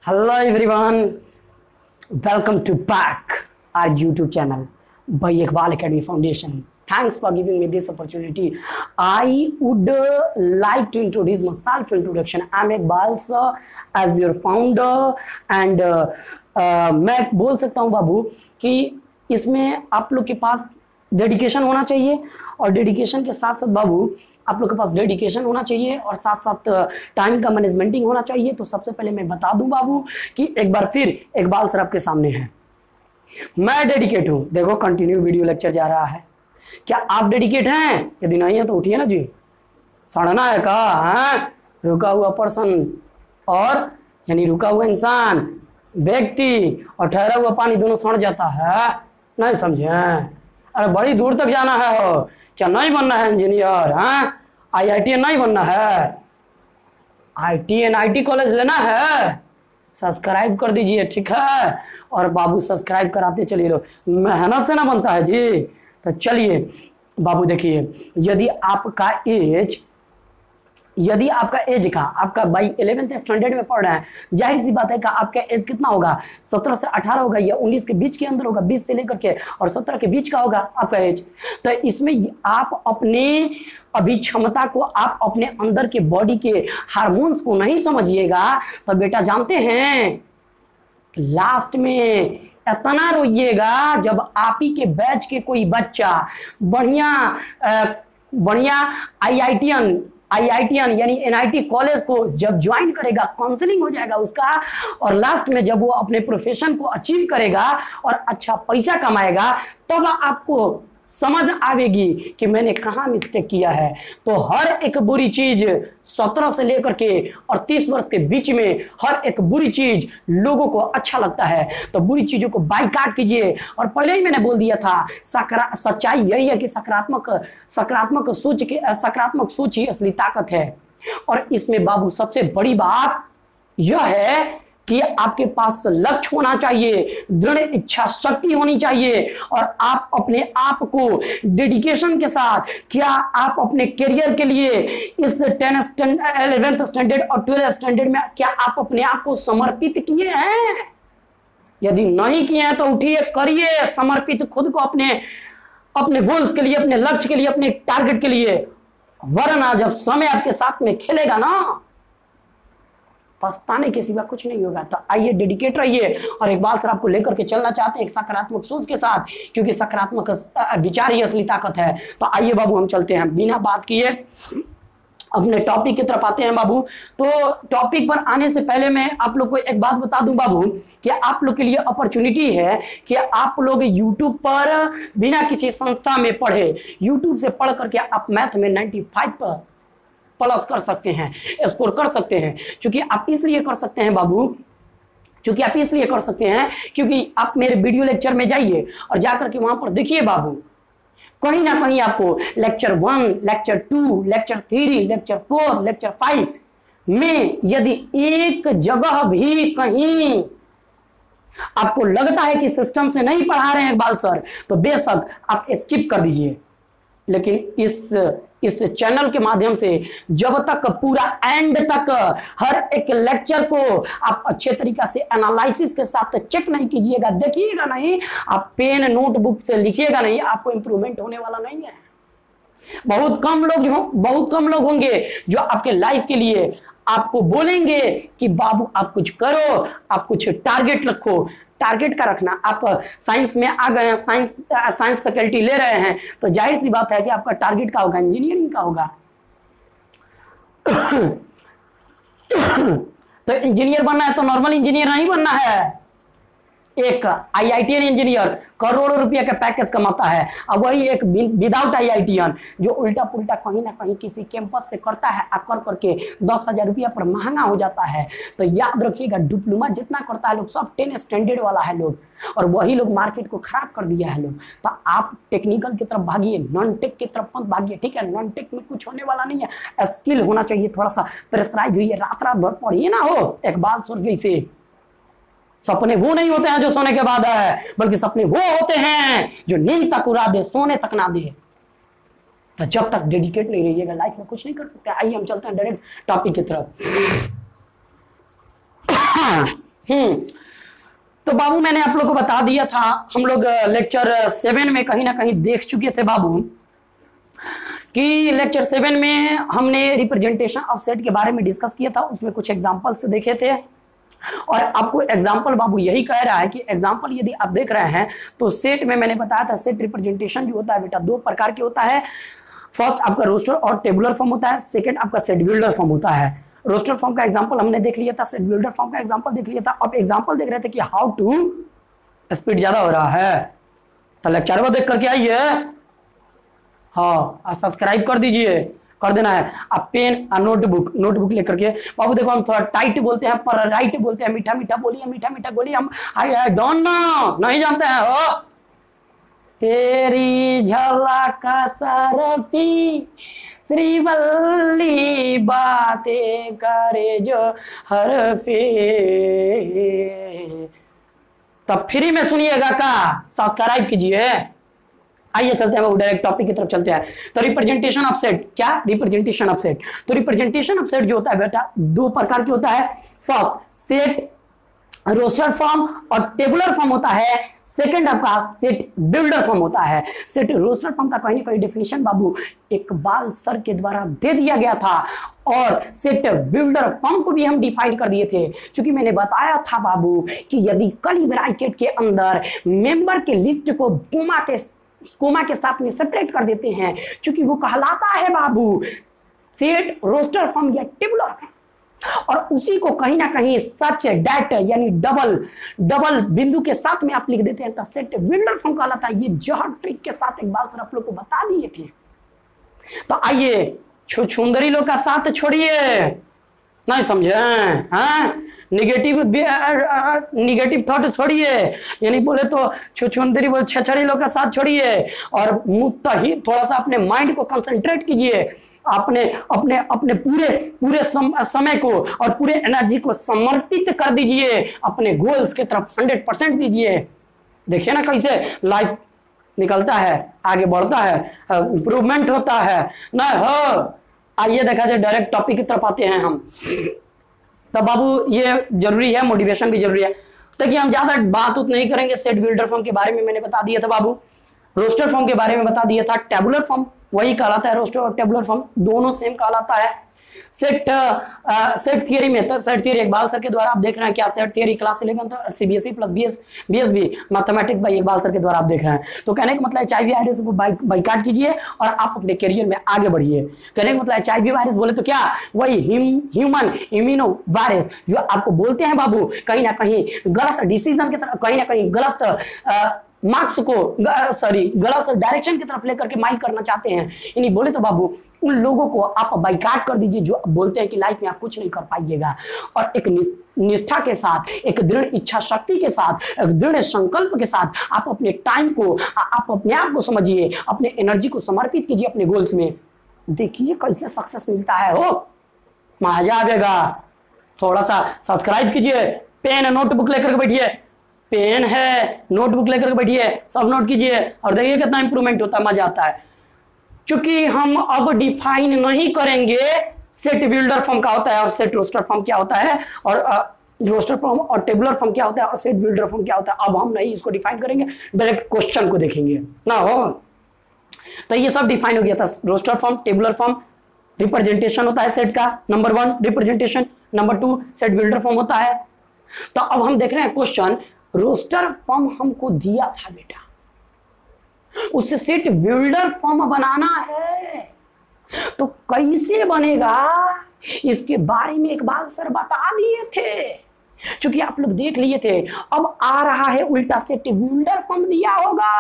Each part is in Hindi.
Hello everyone, welcome to back our YouTube channel by Iqbal Academy Foundation. Thanks for giving me this opportunity. I would like to introduce myself. Introduction. I'm Iqbal sir as your founder and मैं बोल सकता हूँ बाबू कि इसमें आप लोग के पास डेडिकेशन होना चाहिए और डेडिकेशन के साथ साथ बाबू आप लोग के पास डेडिकेशन होना चाहिए और साथ साथ टाइम का मैनेजमेंटिंग होना चाहिए। तो सबसे पहले मैं बता दूं बाबू कि एक बार फिर इकबाल सर आपके सामने है। मैं डेडिकेट हूं। देखो कंटिन्यू वीडियो लेक्चर जा रहा है। क्या आप डेडिकेट हैं? यदि नहीं है तो उठिए ना जी। सड़ना है कहा है? रुका हुआ पर्सन और यानी रुका हुआ इंसान, व्यक्ति और ठहरा हुआ पानी दोनों सड़ जाता है। नहीं समझे? अरे बड़ी दूर तक जाना है हो। क्या नहीं बनना है इंजीनियर? हाँ, IITN नहीं बनना है? ITN IT कॉलेज लेना है? सब्सक्राइब कर दीजिए, ठीक है। और बाबू सब्सक्राइब कराते चलिए। लो मेहनत से ना बनता है जी। तो चलिए बाबू देखिए, यदि आपका एज का आपका भाई 11th स्टैंडर्ड में पढ़ रहा है, जाहिर सी बात है कि आपका एज कितना होगा? 17 से 18 होगा या 19 के बीच के अंदर होगा, 20 से लेकर के और 17 के बीच का होगा आपका एज। तो इसमें आप अपने अभी क्षमता को, आप अपने अंदर के बॉडी के हार्मोन्स को नहीं समझिएगा तो बेटा जानते हैं लास्ट में इतना रोइएगा जब आप ही के बैच के कोई बच्चा बढ़िया IITN यानी NIT कॉलेज को जब ज्वाइन करेगा, काउंसलिंग हो जाएगा उसका, और लास्ट में जब वो अपने प्रोफेशन को अचीव करेगा और अच्छा पैसा कमाएगा, तब आपको समझ आवेगी कि मैंने कहाँ मिस्टेक किया है। तो हर एक बुरी चीज 17 से लेकर के और 30 वर्ष के बीच में हर एक बुरी चीज लोगों को अच्छा लगता है। तो बुरी चीजों को बाइकाट कीजिए। और पहले ही मैंने बोल दिया था, सच्चाई यही है कि सकारात्मक सोच ही असली ताकत है। और इसमें बाबू सबसे बड़ी बात यह है कि आपके पास लक्ष्य होना चाहिए, दृढ़ इच्छा शक्ति होनी चाहिए और आप अपने आप को डेडिकेशन के साथ, क्या आप अपने करियर के लिए इस 11th स्टैंडर्ड और 12th स्टैंडर्ड में क्या आप अपने आप को समर्पित किए हैं? यदि नहीं किए हैं तो उठिए, करिए समर्पित खुद को अपने गोल्स के लिए, अपने लक्ष्य के लिए, अपने टारगेट के लिए। वरना जब समय आपके साथ में खेलेगा ना, पछताने के सिवा कुछ नहीं होगा। तो आइए डेडिकेट रहिए। और इकबाल सर आपको लेकर के चलना चाहते हैं एक सकारात्मक सोच के साथ, क्योंकि सकारात्मक विचार ही असली ताकत है। तो आइए बाबू हम चलते हैं, बिना बात किए अपने टॉपिक की तरफ आते हैं बाबू। तो टॉपिक पर आने से पहले मैं आप लोग को एक बात बता दूं बाबू कि आप लोग के लिए अपॉर्चुनिटी है कि आप लोग YouTube पर बिना किसी संस्था में पढ़े, YouTube से पढ़ करके आप मैथ में 95 पर प्लस कर सकते हैं, स्कोर कर सकते हैं। क्योंकि आप इसलिए कर सकते हैं बाबू, क्योंकि आप मेरे वीडियो लेक्चर में जाइए और जाकर के वहां पर देखिए बाबू, कहीं ना कहीं आपको lecture 1, lecture 2, lecture 3, lecture 4, lecture 5 में यदि एक जगह भी कहीं आपको लगता है कि सिस्टम से नहीं पढ़ा रहे हैं इकबाल सर, तो बेशक आप स्किप कर दीजिए। लेकिन इस चैनल के माध्यम से जब तक पूरा एंड तक हर एक लेक्चर को आप अच्छे तरीका से एनालिसिस के साथ चेक नहीं कीजिएगा, देखिएगा नहीं, आप पेन नोटबुक से लिखिएगा नहीं, आपको इंप्रूवमेंट होने वाला नहीं है। बहुत कम लोग होंगे जो आपके लाइफ के लिए आपको बोलेंगे कि बाबू आप कुछ करो, आप कुछ टारगेट रखो। टारगेट का रखना, आप साइंस में आ गए हैं, साइंस फैकल्टी ले रहे हैं, तो जाहिर सी बात है कि आपका टारगेट का होगा, इंजीनियरिंग का होगा। तो इंजीनियर बनना है तो नॉर्मल इंजीनियर नहीं बनना है। एक IITN इंजीनियर करोड़ों रुपया का पैकेज कमाता है, और वही एक विदाउट IITN जो उल्टा पुल्टा कहीं ना कहीं किसी कैंपस से करता है, आकर करके 10,000 रुपया पर महंगा हो जाता है। तो याद रखिएगा, डिप्लोमा जितना करता है लोग सब 10 स्टैंडर्ड वाला है लोग, और वही लोग मार्केट को खराब कर दिया है लोग। तो आप टेक्निकल की तरफ भागिए, नॉन टेक की तरफ मत भागिए, ठीक है। नॉन टेक में कुछ होने वाला नहीं है, स्किल होना चाहिए, थोड़ा सा प्रेशराइज हुई, रात भर पढ़िए ना हो। एक बात सुन गई से, सपने वो नहीं होते हैं जो सोने के बाद है, बल्कि सपने वो होते हैं जो नींद तक उड़ा दे, सोने तक ना दे। तो जब तक डेडिकेट नहीं रहिएगा लाइफ में कुछ नहीं कर सकते। आइए हम चलते हैं डायरेक्ट टॉपिक की तरफ। तो बाबू मैंने आप लोग को बता दिया था, हम लोग लेक्चर 7 में कहीं ना कहीं देख चुके थे बाबू कि लेक्चर 7 में हमने रिप्रेजेंटेशन ऑफ सेट के बारे में डिस्कस किया था, उसमें कुछ एग्जांपल्स देखे थे। और आपको एग्जांपल बाबू यही कह रहा है कि एग्जांपल यदि आप देख रहे हैं तो सेट में मैंने बताया था सेट रिप्रेजेंटेशन जो होता है बेटा दो प्रकार के होता है। फर्स्ट आपका रोस्टर और टेबुलर फॉर्म होता है, सेकंड आपका सेट बिल्डर फॉर्म होता है। रोस्टर फॉर्म का एग्जांपल हमने देख लिया था, सेट बिल्डर फॉर्म का एग्जांपल देख लिया था। अब एग्जांपल देख रहे थे कि हाउ टू, स्पीड ज्यादा हो रहा है तो लेक्चर देख करके आइए, हाँ सब्सक्राइब कर दीजिए, कर देना है। अब पेन और नोटबुक लेकर के बाबू देखो हम थोड़ा टाइट बोलते हैं पर राइट बोलते हैं, मीठा मीठा बोलिए, मीठा मीठा बोलिए, हम आई डोंट नो नहीं जानते हैं। हो तेरी झलक सरपी श्रीवल्ली बातें करे जो हर फे, तब फ्री में सुनिएगा का, सब्सक्राइब कीजिए। आइए चलते हैं डायरेक्ट टॉपिक की तरफ चलते हैं। तो रिप्रेजेंटेशन ऑफ सेट, क्या रिप्रेजेंटेशन ऑफ सेट, तो रिप्रेजेंटेशन ऑफ सेट जो होता है बेटा दो प्रकार की होता है। फर्स्ट सेट रोस्टर फॉर्म और टेबुलर फॉर्म होता है, सेकंड आपका सेट बिल्डर फॉर्म होता है। सेट रोस्टर फॉर्म का कहीं ना कहीं डेफिनेशन बाबू इकबाल सर के द्वारा दे दिया गया था और सेट बिल्डर फॉर्म को भी हम डिफाइन कर दिए थे, क्योंकि मैंने बताया था बाबू कि यदि कर्ली ब्रैकेट के अंदर मेंबर के लिस्ट को कोमा के साथ में सेपरेट कर देते हैं, क्योंकि वो कहलाता है बाबू सेट रोस्टर फॉर्म या टेबुलर फॉर्म, और उसी को कहीं ना कहीं सच डेट यानी डबल बिंदु के साथ में आप लिख देते हैं तो सेट बिल्डर फॉर्म कहलाता है। ये जहर ट्रिक के साथ एक बार सर आप लोग को बता दिए थे। तो आइए छुछुंदरी लोग का साथ छोड़िए, नहीं समझे, हाँ निगेटिव थॉट छोड़िए, यानी बोले तो छुछुंदरी बोले छछड़ी लोग का साथ छोड़िए और मुत्तहिद थोड़ा सा अपने माइंड को कंसंट्रेट कीजिए, अपने अपने अपने पूरे समय को और पूरे एनर्जी को समर्पित कर दीजिए अपने गोल्स की तरफ, 100% दीजिए। देखिए ना कैसे लाइफ निकलता है, आगे बढ़ता है, इंप्रूवमेंट होता है ना। हो आइए देखा जाए डायरेक्ट टॉपिक की तरफ आते हैं हम। तो बाबू ये जरूरी है, मोटिवेशन भी जरूरी है। देखिए हम ज्यादा बात नहीं करेंगे, सेट बिल्डर फॉर्म के बारे में मैंने बता दिया था बाबू, रोस्टर फॉर्म के बारे में बता दिया था, टेबुलर फॉर्म वही कहलाता है, रोस्टर और टेबुलर फॉर्म दोनों सेम कहलाता है। सेट थियरी में, तो सेट थियरी इकबाल सर के द्वारा आप देख रहे हैं, क्या set theory class 11 CBSE plus BSB mathematics bye Iqbal sir के द्वारा आप देख रहे हैं। तो कहने का मतलब HIV वायरस को बाइकाट कीजिए और आप अपने करियर में आगे बढ़िए। कहने का मतलब HIV वायरस बोले तो क्या, वही ह्यूमन इम्यूनो वायरस जो आपको बोलते हैं बाबू कहीं ना कहीं गलत डिसीजन की तरफ, कहीं ना कहीं गलत मार्क्स को गलत डायरेक्शन की तरफ लेकर के माइंड करना चाहते हैं, यानी बोले तो बाबू उन लोगों को आप बाइकाट कर दीजिए जो बोलते हैं कि लाइफ में आप कुछ नहीं कर पाइएगा, और एक निष्ठा के साथ, एक दृढ़ इच्छा शक्ति के साथ, एक दृढ़ संकल्प के साथ आप अपने टाइम को, आप अपने आप को समझिए, अपने एनर्जी को समर्पित कीजिए अपने गोल्स में। देखिए कैसे सक्सेस मिलता है, हो मजा आएगा। थोड़ा सा सब्सक्राइब कीजिए, पेन नोटबुक लेकर के बैठिए, पेन है नोटबुक लेकर के बैठिए, सब नोट कीजिए और देखिए कितना इंप्रूवमेंट होता है, मजा आता है। क्योंकि हम अब डिफाइन नहीं करेंगे सेट बिल्डर फॉर्म क्या होता है और सेट रोस्टर फॉर्म क्या होता है, और रोस्टर फॉर्म और टेबुलर फॉर्म क्या होता है और सेट बिल्डर फॉर्म क्या होता है। अब हम नहीं इसको डिफाइन करेंगे, डायरेक्ट क्वेश्चन को देखेंगे ना। हो तो ये सब डिफाइन हो गया था, roster form, tabular form, representation होता है सेट का, number 1 representation, number 2 set builder form होता है। तो अब हम देख रहे हैं क्वेश्चन, रोस्टर फॉर्म हमको दिया था बेटा, उससे सेट बिल्डर फॉर्म बनाना है, तो कैसे बनेगा इसके बारे में इकबाल सर बता दिए थे, क्योंकि आप लोग देख लिए थे। अब आ रहा है उल्टा, सेट बिल्डर फॉर्म दिया होगा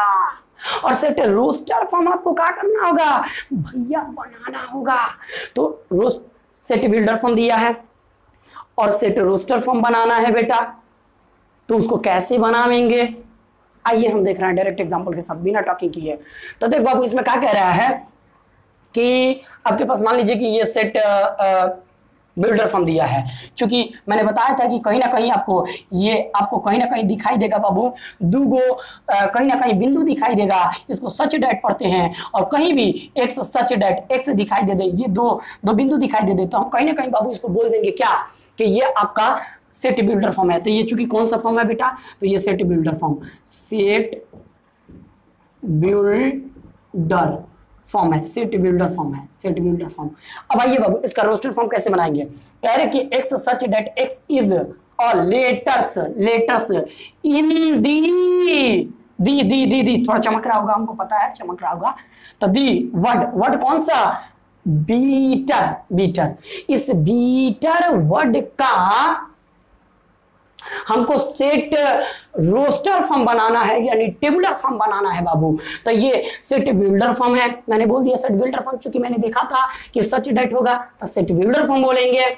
और सेट रोस्टर फॉर्म आपको क्या करना होगा भैया, बनाना होगा। तो सेट बिल्डर फॉर्म दिया है और सेट रोस्टर फॉर्म बनाना है बेटा, तो उसको कैसे बनाएंगे आइए हम देख रहे हैं डायरेक्ट एग्जांपल के साथ, बिना टॉकिंग किए। तो देख बाबू इसमें क्या कह रहा है कि आपके पास मान लीजिए कि ये सेट बिल्डर फॉर्म दिया है, क्योंकि मैंने बताया था कि कहीं ना कहीं आपको कहीं ना कहीं दिखाई देगा बाबू, कहीं ना कहीं बिंदु दिखाई देगा, इसको सच डेट पढ़ते हैं, और कहीं भी एक्स सच डेट एक्स दिखाई दे दे, ये दो बिंदु दिखाई दे दे, तो हम कहीं ना कहीं बाबू इसको बोल देंगे क्या कि ये आपका सेट बिल्डर फॉर्म है। तो ये चूंकि कौन सा फॉर्म है बेटा, तो ये set builder form, set builder form है, सेट बिल्डर फॉर्म है, सेट बिल्डर फॉर्म। अब आइए बाबू इसका रोस्टर फॉर्म कैसे बनाएंगे। कह रहे कि x such that x is और लेटर्स इन दी थोड़ा चमक रहा होगा, हमको पता है चमक रहा होगा। तो दी वर्ड कौन सा, बीटर। इस बीटर वर्ड का हमको सेट रोस्टर फॉर्म बनाना है, यानी टेबुलर फॉर्म बनाना है बाबू। तो ये सेट बिल्डर फॉर्म है, मैंने बोल दिया सेट बिल्डर फॉर्म, चूंकि मैंने देखा था कि सच डेट होगा तो सेट बिल्डर फॉर्म बोलेंगे।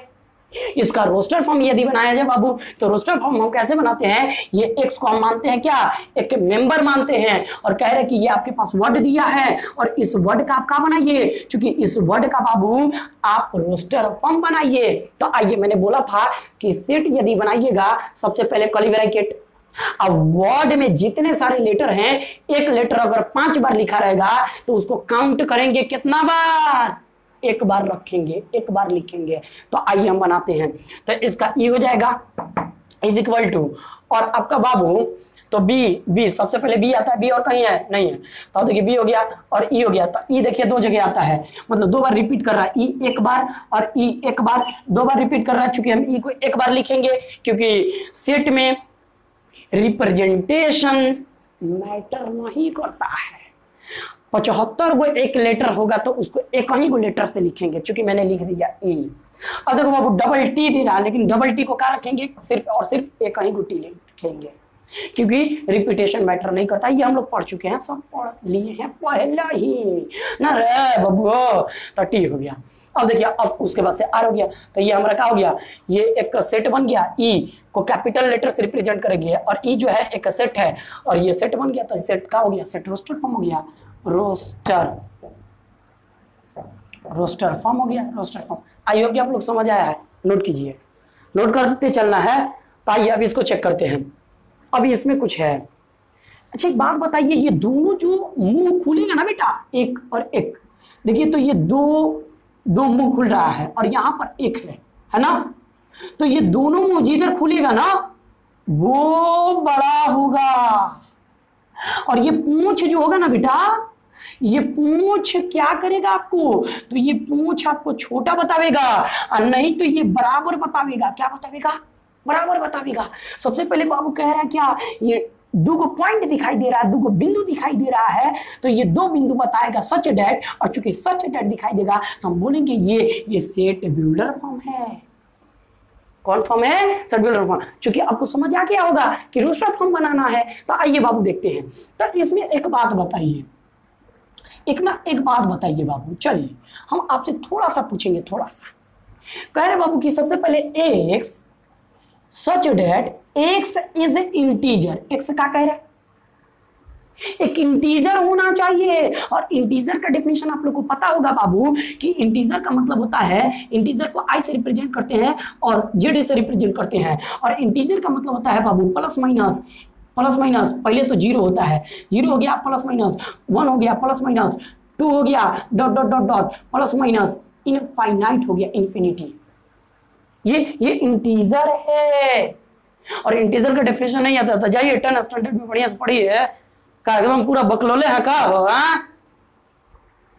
इसका रोस्टर फॉर्म यदि बनाया जाए बाबू, तो रोस्टर फॉर्म हम कैसे बनाते हैं, ये एक्स को हम मानते हैं क्या, एक मेंबर मानते हैं, और कह रहे कि ये आपके पास वर्ड दिया है और इस वर्ड का आप क्या बनाइए, क्योंकि इस वर्ड का बाबू आप रोस्टर फॉर्म बनाइए। तो आइए, मैंने बोला था कि सेट यदि बनाइएगा सबसे पहले कर्ली ब्रैकेट। अब वर्ड में जितने सारे लेटर हैं, एक लेटर अगर 5 बार लिखा रहेगा तो उसको काउंट करेंगे कितना बार, एक बार रखेंगे, एक बार लिखेंगे। तो आइए हम बनाते हैं। तो इसका ई हो जाएगा इज इक्वल टू, और आपका बाबू तो बी सबसे पहले बी आता है, बी और कहीं है नहीं है, तो देखिए बी हो गया और ई हो गया। तो ई देखिए 2 जगह आता है, मतलब 2 बार रिपीट कर रहा है, ई एक बार और ई एक बार, 2 बार रिपीट कर रहा है। चूंकि हम ई को एक बार लिखेंगे क्योंकि सेट में रिप्रेजेंटेशन मैटर नहीं करता है। 75 गो एक लेटर होगा तो उसको एक ही गो लेटर से लिखेंगे, क्योंकि मैंने लिख दिया ई। अब देखो बाबू डबल टी दे रहा है, लेकिन डबल टी को क्या रखेंगे, सिर्फ और सिर्फ एक ही गो टी लिखेंगे, क्योंकि रिपीटेशन मैटर नहीं करता। ये हम लोग पढ़ चुके हैं, सब पढ़ लिए हैं पहला ही ना रे बाबू। तो टी हो गया। अब देखिए, अब उसके बाद से आर हो गया, तो ये हमारा क्या हो गया, ये एक सेट बन गया। ई को कैपिटल लेटर से रिप्रेजेंट करेंगे और ई जो है एक सेट है और ये सेट बन गया, तो सेट क्या हो गया, सेट रोस्टर फॉर्म हो गया, रोस्टर फॉर्म हो गया, रोस्टर फॉर्म। आई होप कि आप लोग समझ आया है, नोट कीजिए, नोट करते चलना है। तो आइए अब इसको चेक करते हैं। अभी इसमें कुछ है। अच्छा एक बात बताइए, ये दोनों जो मुंह खुलेगा ना बेटा, एक और एक, देखिए तो ये दो मुंह खुल रहा है और यहां पर एक है ना, तो ये दोनों मुंह जिधर खुलेगा ना वो बड़ा होगा, और ये पूंछ जो होगा ना बेटा, ये पूंछ क्या करेगा आपको, तो ये पूंछ आपको छोटा बतावेगा और नहीं तो ये बराबर बतावेगा। क्या बतावेगा, बराबर बतावेगा। सबसे पहले बाबू कह रहा है क्या, ये 2 पॉइंट दिखाई दे रहा है, 2 बिंदु दिखाई दे रहा है, तो ये 2 बिंदु बताएगा सच डेट, और चूंकि सच डेट दिखाई देगा तो हम बोलेंगे ये सेट बिल्डर फॉर्म है। कौन फॉर्म है, सेट बिल्डर फॉर्म। चूंकि आपको समझ आ गया होगा कि रोस्टर फॉर्म बनाना है, तो आइए बाबू देखते हैं। तो इसमें एक बात बताइए, एक बात बताइए बाबू, चलिए हम आपसे थोड़ा सा पूछेंगे, थोड़ा सा। कह रहे बाबू कि सबसे पहले x such that x is integer, x क्या कह रहे हैं, एक इंटीजर होना चाहिए। और इंटीजर का डेफिनेशन आप लोग को पता होगा बाबू कि इंटीजर का मतलब होता है, इंटीजर को आई से रिप्रेजेंट करते हैं और जेड से रिप्रेजेंट करते हैं, और इंटीजर का मतलब होता है बाबू प्लस माइनस, पहले तो 0 होता है, 0 हो गया प्लस माइनस, 1 हो गया प्लस माइनस, 2 हो गया dot dot dot dot plus minus, infinite हो गया इंफिनिटी। ये इंटीजर है। और इंटीजर का डेफिनेशन नहीं आता था, जाइए 10 स्टैंडर्ड में बढ़िया से पढ़िए, का एकदम पूरा बकलोले है का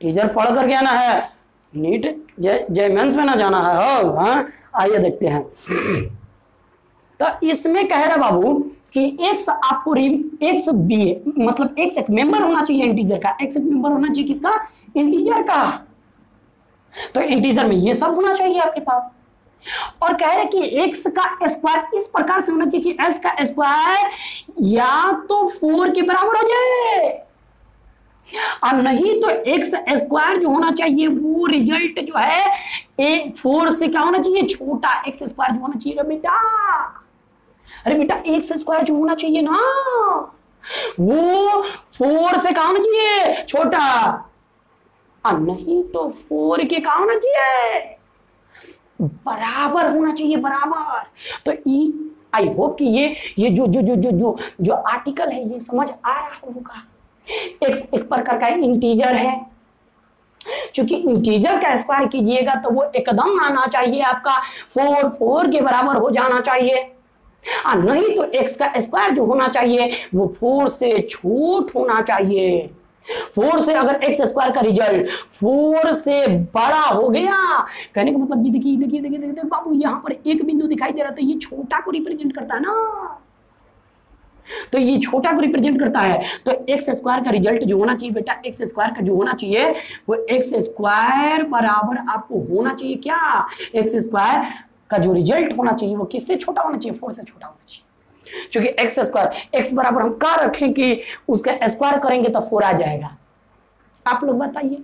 इंटीजर पढ़ करके आना है, नीट जय मेंस में ना जाना है हो। हाँ आइए देखते हैं। तो इसमें कह रहा बाबू कि एक्स आपको एक्स बी मतलब एक्स एक मेंबर होना चाहिए इंटीजर का, एक्स एक मेंबर होना चाहिए किसका, इंटीजर का। तो इंटीजर में ये सब होना चाहिए आपके पास। और कह रहे कि एक्स का स्क्वायर इस प्रकार से होना चाहिए कि एस का स्क्वायर या तो 4 के बराबर हो जाए और नहीं तो एक्स स्क्वायर जो होना चाहिए वो रिजल्ट जो है 4 से क्या होना चाहिए, छोटा। एक्स स्क्वायर जो होना चाहिए बेटा, अरे बेटा एक्स स्क्वायर जो होना चाहिए ना वो 4 से क्या होना चाहिए, छोटा, और नहीं तो 4 के क्या होना चाहिए, बराबर होना चाहिए, बराबर। तो आई होप कि ये जो आर्टिकल है ये समझ आ रहा होगा। एक्स एक प्रकार का इंटीजर है क्योंकि इंटीजर का स्क्वायर कीजिएगा तो वो एकदम आना चाहिए आपका 4 के बराबर हो जाना चाहिए, नहीं तो x का स्क्वायर जो होना चाहिए वो 4 से छोट होना चाहिए। 4 से अगर x स्क्वायर का रिजल्ट 4 से बड़ा हो गया, कहने का मतलब ये देखिए देखिए देखिए देखिए बाबू, यहां पर एक बिंदु दिखाई दे रहा था, ये छोटा को रिप्रेजेंट करता है ना, तो ये छोटा को रिप्रेजेंट करता है। तो एक्स स्क्वायर का रिजल्ट जो होना चाहिए बेटा, एक्स स्क्वायर का जो होना चाहिए वो एक्स स्क्वायर बराबर आपको होना चाहिए क्या, एक्स स्क्वायर का जो रिजल्ट होना चाहिए वो किससे छोटा होना चाहिए, 4 से छोटा होना चाहिए। क्योंकि एक्स स्क्वायर, एक्स बराबर हम क्या रखें कि उसका स्क्वायर करेंगे तो 4 आ जाएगा। आप लोग बताइए,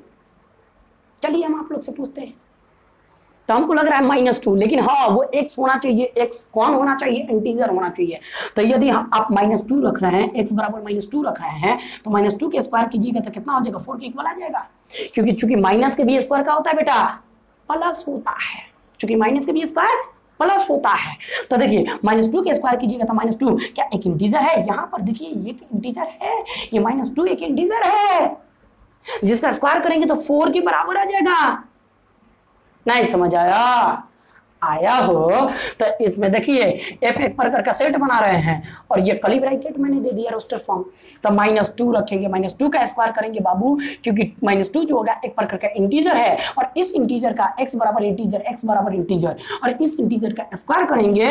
चलिए हम आप लोग से पूछते हैं। तो हमको लग रहा है -2, लेकिन हाँ वो x होना चाहिए, x कौन होना चाहिए, इंटीजर होना चाहिए। तो यदि आप -2 रख रहे हैं, x बराबर -2 रख रहे हैं, तो -2 के स्क्वायर कीजिएगा तो कितना हो जाएगा, 4 के इक्वल आ जाएगा। क्योंकि चूंकि माइनस के भी स्क्वायर का होता है बेटा, प्लस होता है, चूंकि माइनस के भी स्क्वायर प्लस होता है। तो देखिए -2 के स्क्वायर कीजिएगा तो -2 क्या एक इंटीजर है, यहाँ पर देखिए ये इंटीजर है, ये -2 एक इंटीजर है, जिसका स्क्वायर करेंगे तो 4 के बराबर आ जाएगा। नहीं समझ आया हो तो इसमें देखिए f एक प्रकार का सेट बना रहे हैं और ये कर्ली ब्रैकेट मैंने दे दिया रोस्टर फॉर्म। तो -2 रखेंगे, -2 का स्क्वायर करेंगे बाबू, क्योंकि -2 जो होगा एक प्रकार का इंटीजर है और इस इंटीजर का x बराबर इंटीजर और इस इंटीजर का स्क्वायर करेंगे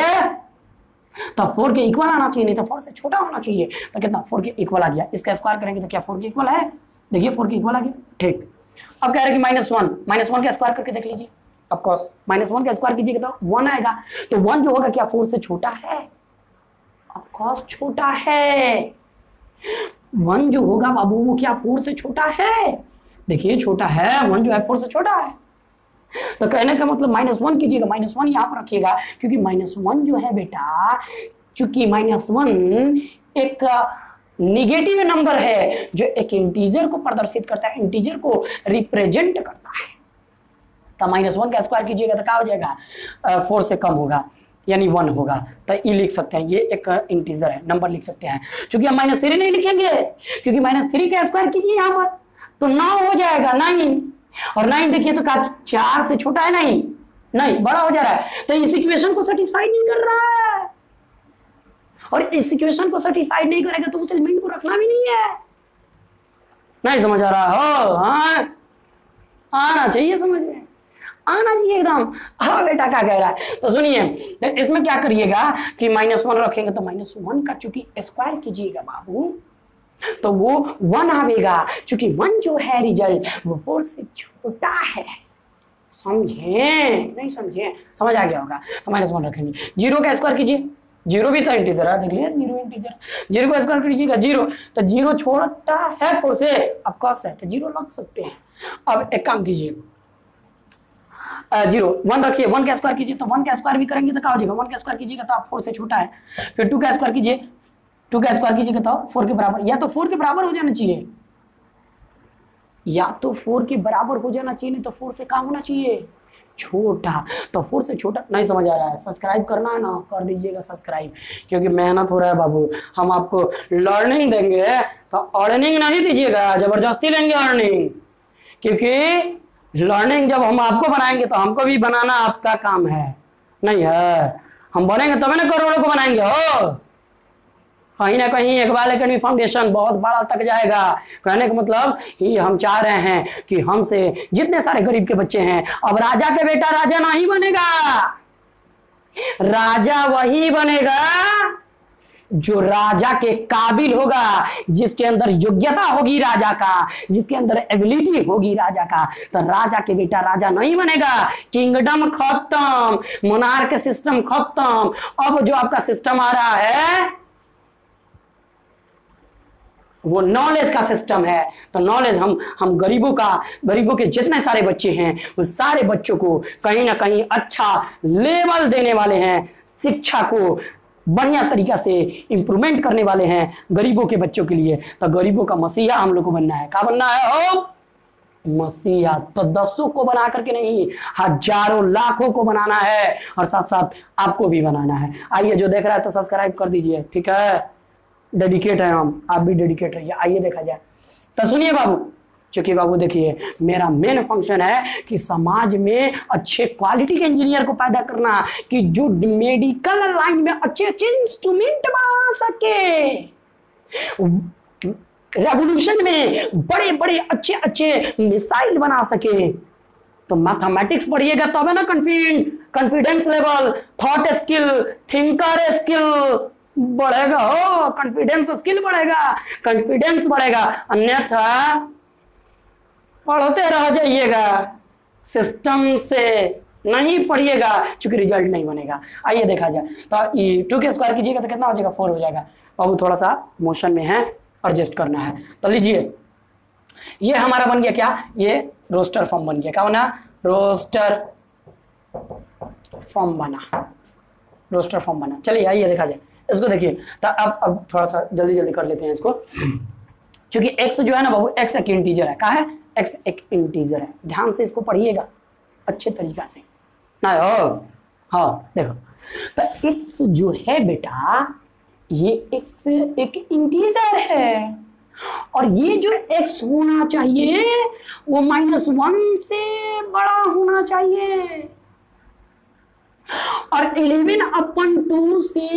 तो 4 के इक्वल आना चाहिए, नहीं तो 4 से छोटा होना चाहिए। तो कितना, 4 के इक्वल आ गया। इसका स्क्वायर करेंगे तो क्या 4 के इक्वल है, देखिए 4 के इक्वल आ गया। ठीक, अब कह रहे हैं कि -1 का स्क्वायर करके देख लीजिए। ऑफ कोर्स -1 का स्क्वायर कीजिएगा तो 1 आएगा। तो 1 जो होगा क्या 4 से छोटा है, ऑफ कोर्स छोटा है। 1 जो होगा बाबू वो क्या 4 से छोटा है, देखिए छोटा है, 1 जो है 4 से छोटा है। तो कहने का मतलब -1 कीजिएगा, -1 यहाँ पर रखिएगा, क्योंकि -1 जो है बेटा, क्योंकि -1 एक निगेटिव नंबर है जो एक इंटीजर को प्रदर्शित करता है, इंटीजर को रिप्रेजेंट करता है। तो -1 का स्क्वायर कीजिएगा तो क्या हो जाएगा, 4 से कम होगा यानी 1 होगा। तो ये लिख सकते हैं, ये एक इंटीजर है, नंबर लिख सकते हैं। क्योंकि हम -3 नहीं लिखेंगे, क्योंकि -3 का स्क्वायर कीजिए यहाँ पर तो 9 हो जाएगा, 9 और 9 देखिए तो 4 से छोटा है, नहीं बड़ा हो जा रहा है। तो इस इक्वेशन को सेटिस्फाई नहीं कर रहा है, और इस इक्वेशन को सेटिस्फाई नहीं करेगा तो उस एलिमेंट को रखना भी नहीं है। नहीं समझ आ रहा हो, हाँ आना चाहिए, समझ में आना चाहिए एकदम। हाँ बेटा क्या कह रहा है, तो सुनिए इसमें क्या करिएगा कि -1 रखेंगे तो -1 का चूंकि स्क्वायर कीजिएगा बाबू तो वो 1 आवेगा, चूंकि 1 जो है रिजल्ट वो 4 से छोटा है। समझे नहीं समझे, समझ आ गया होगा। तो -1 रखेंगे। 0 का स्क्वायर कीजिए, 0 भी तो इंटीजर है, देख लीजिए 0 इंटीजर, 0 का स्क्वायर कीजिएगा 0, तो 0 छोटा है 4 से, ऑफ कोर्स है, तो 0 लग सकते हैं। अब एक काम कीजिए, 0 1 रखिए, 1 का स्क्वायर कीजिए, तो 1 का स्क्वायर भी करेंगे तो क्या हो जाएगा, 1 का स्क्वायर कीजिएगा तो आप 4 से छोटा है। फिर 2 का स्क्वायर कीजिए, 2 का स्क्वायर कीजिएगा तो 4 के बराबर, या तो 4 के बराबर हो जाना चाहिए, या तो 4 के बराबर हो जाना चाहिए, नहीं तो 4 से कम होना चाहिए, छोटा। तो 4 से छोटा नहीं समझ आ रहा है, सब्सक्राइब करना है ना, कर दीजिएगा सब्सक्राइब, क्योंकि मेहनत हो रहा है बाबू। हम आपको लर्निंग देंगे तो अर्निंग नहीं दीजिएगा, जबरदस्ती लेंगे अर्निंग, क्योंकि लर्निंग जब हम आपको बनाएंगे तो हमको भी बनाना आपका काम है, नहीं है? हम बनेंगे तभी ना करोड़ों को बनाएंगे। हो कहीं ना कहीं इकबाल एकेडमी फाउंडेशन बहुत बड़ा तक जाएगा। कहने का मतलब ही हम चाह रहे हैं कि हमसे जितने सारे गरीब के बच्चे हैं, अब राजा के बेटा राजा नहीं बनेगा, राजा वही बनेगा जो राजा के काबिल होगा, जिसके अंदर योग्यता होगी राजा का, जिसके अंदर एबिलिटी होगी राजा का। तो राजा के बेटा राजा नहीं बनेगा। किंगडम खत्म, मोनार्क सिस्टम खत्म। अब जो आपका सिस्टम आ रहा है वो नॉलेज का सिस्टम है। तो नॉलेज हम गरीबों के जितने सारे बच्चे हैं उस सारे बच्चों को कहीं ना कहीं अच्छा लेवल देने वाले हैं, शिक्षा को बढ़िया तरीका से इंप्रूवमेंट करने वाले हैं गरीबों के बच्चों के लिए। तो गरीबों का मसीहा हम लोग को बनना है। क्या बनना है? हो मसीहा। तो 10 को बना करके नहीं, हजारों लाखों को बनाना है, और साथ साथ आपको भी बनाना है। आइए जो देख रहा है तो सब्सक्राइब कर दीजिए, ठीक है? डेडिकेट है हम, आप भी डेडिकेट रहिए। आइए देखा जाए। तो सुनिए बाबू, क्योंकि बाबू देखिए मेरा मेन फंक्शन है कि समाज में अच्छे क्वालिटी के इंजीनियर को पैदा करना, कि जो मेडिकल लाइन में अच्छे अच्छे इंस्ट्रूमेंट बना सके, रेवोल्यूशन में बड़े बड़े अच्छे अच्छे मिसाइल बना सके। तो मैथमेटिक्स पढ़िएगा तब है ना confidence level, thought skill, thinker skill बढ़ेगा, हो कॉन्फिडेंस स्किल बढ़ेगा, कॉन्फिडेंस बढ़ेगा। अन्यथा पढ़ते रह जाइएगा, सिस्टम से नहीं पढ़िएगा, क्योंकि रिजल्ट नहीं बनेगा। आइए देखा जाए तो 2 के स्क्वायर कीजिएगा तो कितना हो जाएगा 4 हो जाएगा। अब थोड़ा सा मोशन में है, एडजस्ट करना है। तो लीजिए ये हमारा बन गया क्या, ये रोस्टर फॉर्म बन गया। क्या बना, रोस्टर फॉर्म बना, रोस्टर फॉर्म बना। चलिए आइए देखा जाए इसको। देखिए तो अब थोड़ा सा जल्दी जल्दी कर लेते हैं इसको, क्योंकि x जो है ना बाबू, x एक इंटीजर है। क्या है, x एक इंटीजर है। ध्यान से इसको पढ़िएगा अच्छे तरीका से ना। हाँ देखो तो x जो है बेटा, ये x एक इंटीजर है, और ये जो x होना चाहिए वो -1 से बड़ा होना चाहिए, और 11/2 से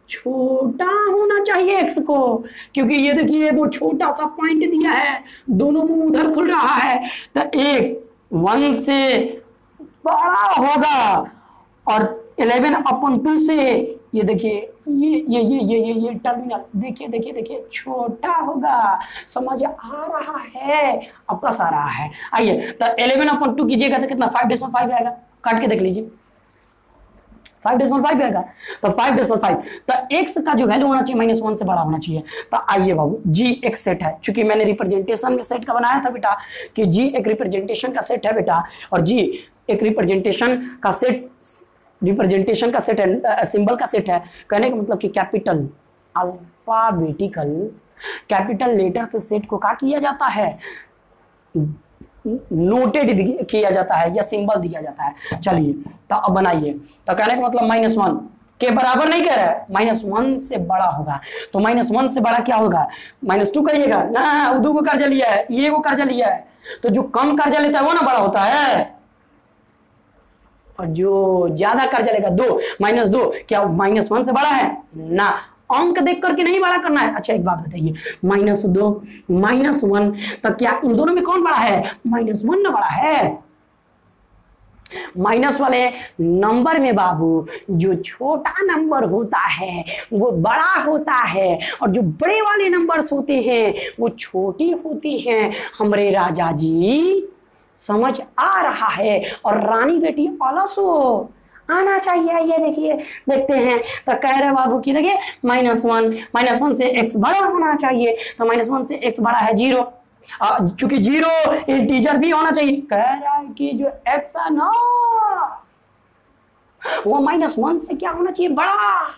छोटा होना चाहिए x को। क्योंकि ये देखिए वो छोटा सा पॉइंट दिया है, दोनों मुंह उधर खुल रहा है, तो x 1 से बड़ा होगा, और 11/2 से ये देखिए ये टर्मिनल देखिए देखिए देखिए छोटा होगा। समझ आ रहा है, अब कस आ रहा है। आइए तो 11/2 कीजिएगा तो कितना 5.5 आएगा, काट के देख लीजिए 5.5 आएगा। तो 5.5 तो x का जो वैल्यू होना चाहिए -1 से बड़ा होना चाहिए। तो आइए बाबू g एक सेट है, चूंकि मैंने रिप्रेजेंटेशन में सेट का बनाया था बेटा कि g एक रिप्रेजेंटेशन का सेट है बेटा, और g एक रिप्रेजेंटेशन का सेट है, सिंबल का सेट है। कहने का मतलब कि कैपिटल अल्फाबेटिकल कैपिटल लेटर से सेट को क्या किया जाता है, नोटेड किया जाता है या सिंबल दिया जाता है। चलिए तो अब बनाइए। तो कहने का मतलब -1 के बराबर नहीं कह रहा है, -1 से बड़ा होगा। तो -1 से बड़ा क्या होगा, -2 करिएगा ना, उदू को कर्जा लिया है, ये को कर्जा लिया है, तो जो कम कर्जा लेता है वो ना बड़ा होता है, और जो ज्यादा कर्जा लेगा 2 -2 क्या -1 से बड़ा है ना। अंक देख करके नहीं बड़ा करना है। अच्छा एक बात बताइए, -2 -1 तो क्या इन दोनों में कौन बड़ा है, -1 ना बड़ा है। माइनस वाले नंबर में बाबू जो छोटा नंबर होता है वो बड़ा होता है, और जो बड़े वाले नंबर्स होते हैं वो छोटे होते हैं। हमारे राजा जी समझ आ रहा है, और रानी बेटी अलसो आना चाहिए। ये देखिए देखते हैं तो कह रहे बाबू की देखिए -1 से x बड़ा होना चाहिए, तो -1 से x बड़ा है 0, चूंकि 0 इंटीजर भी होना चाहिए। कह रहा है कि जो x है ना वो -1 से क्या होना चाहिए, बड़ा,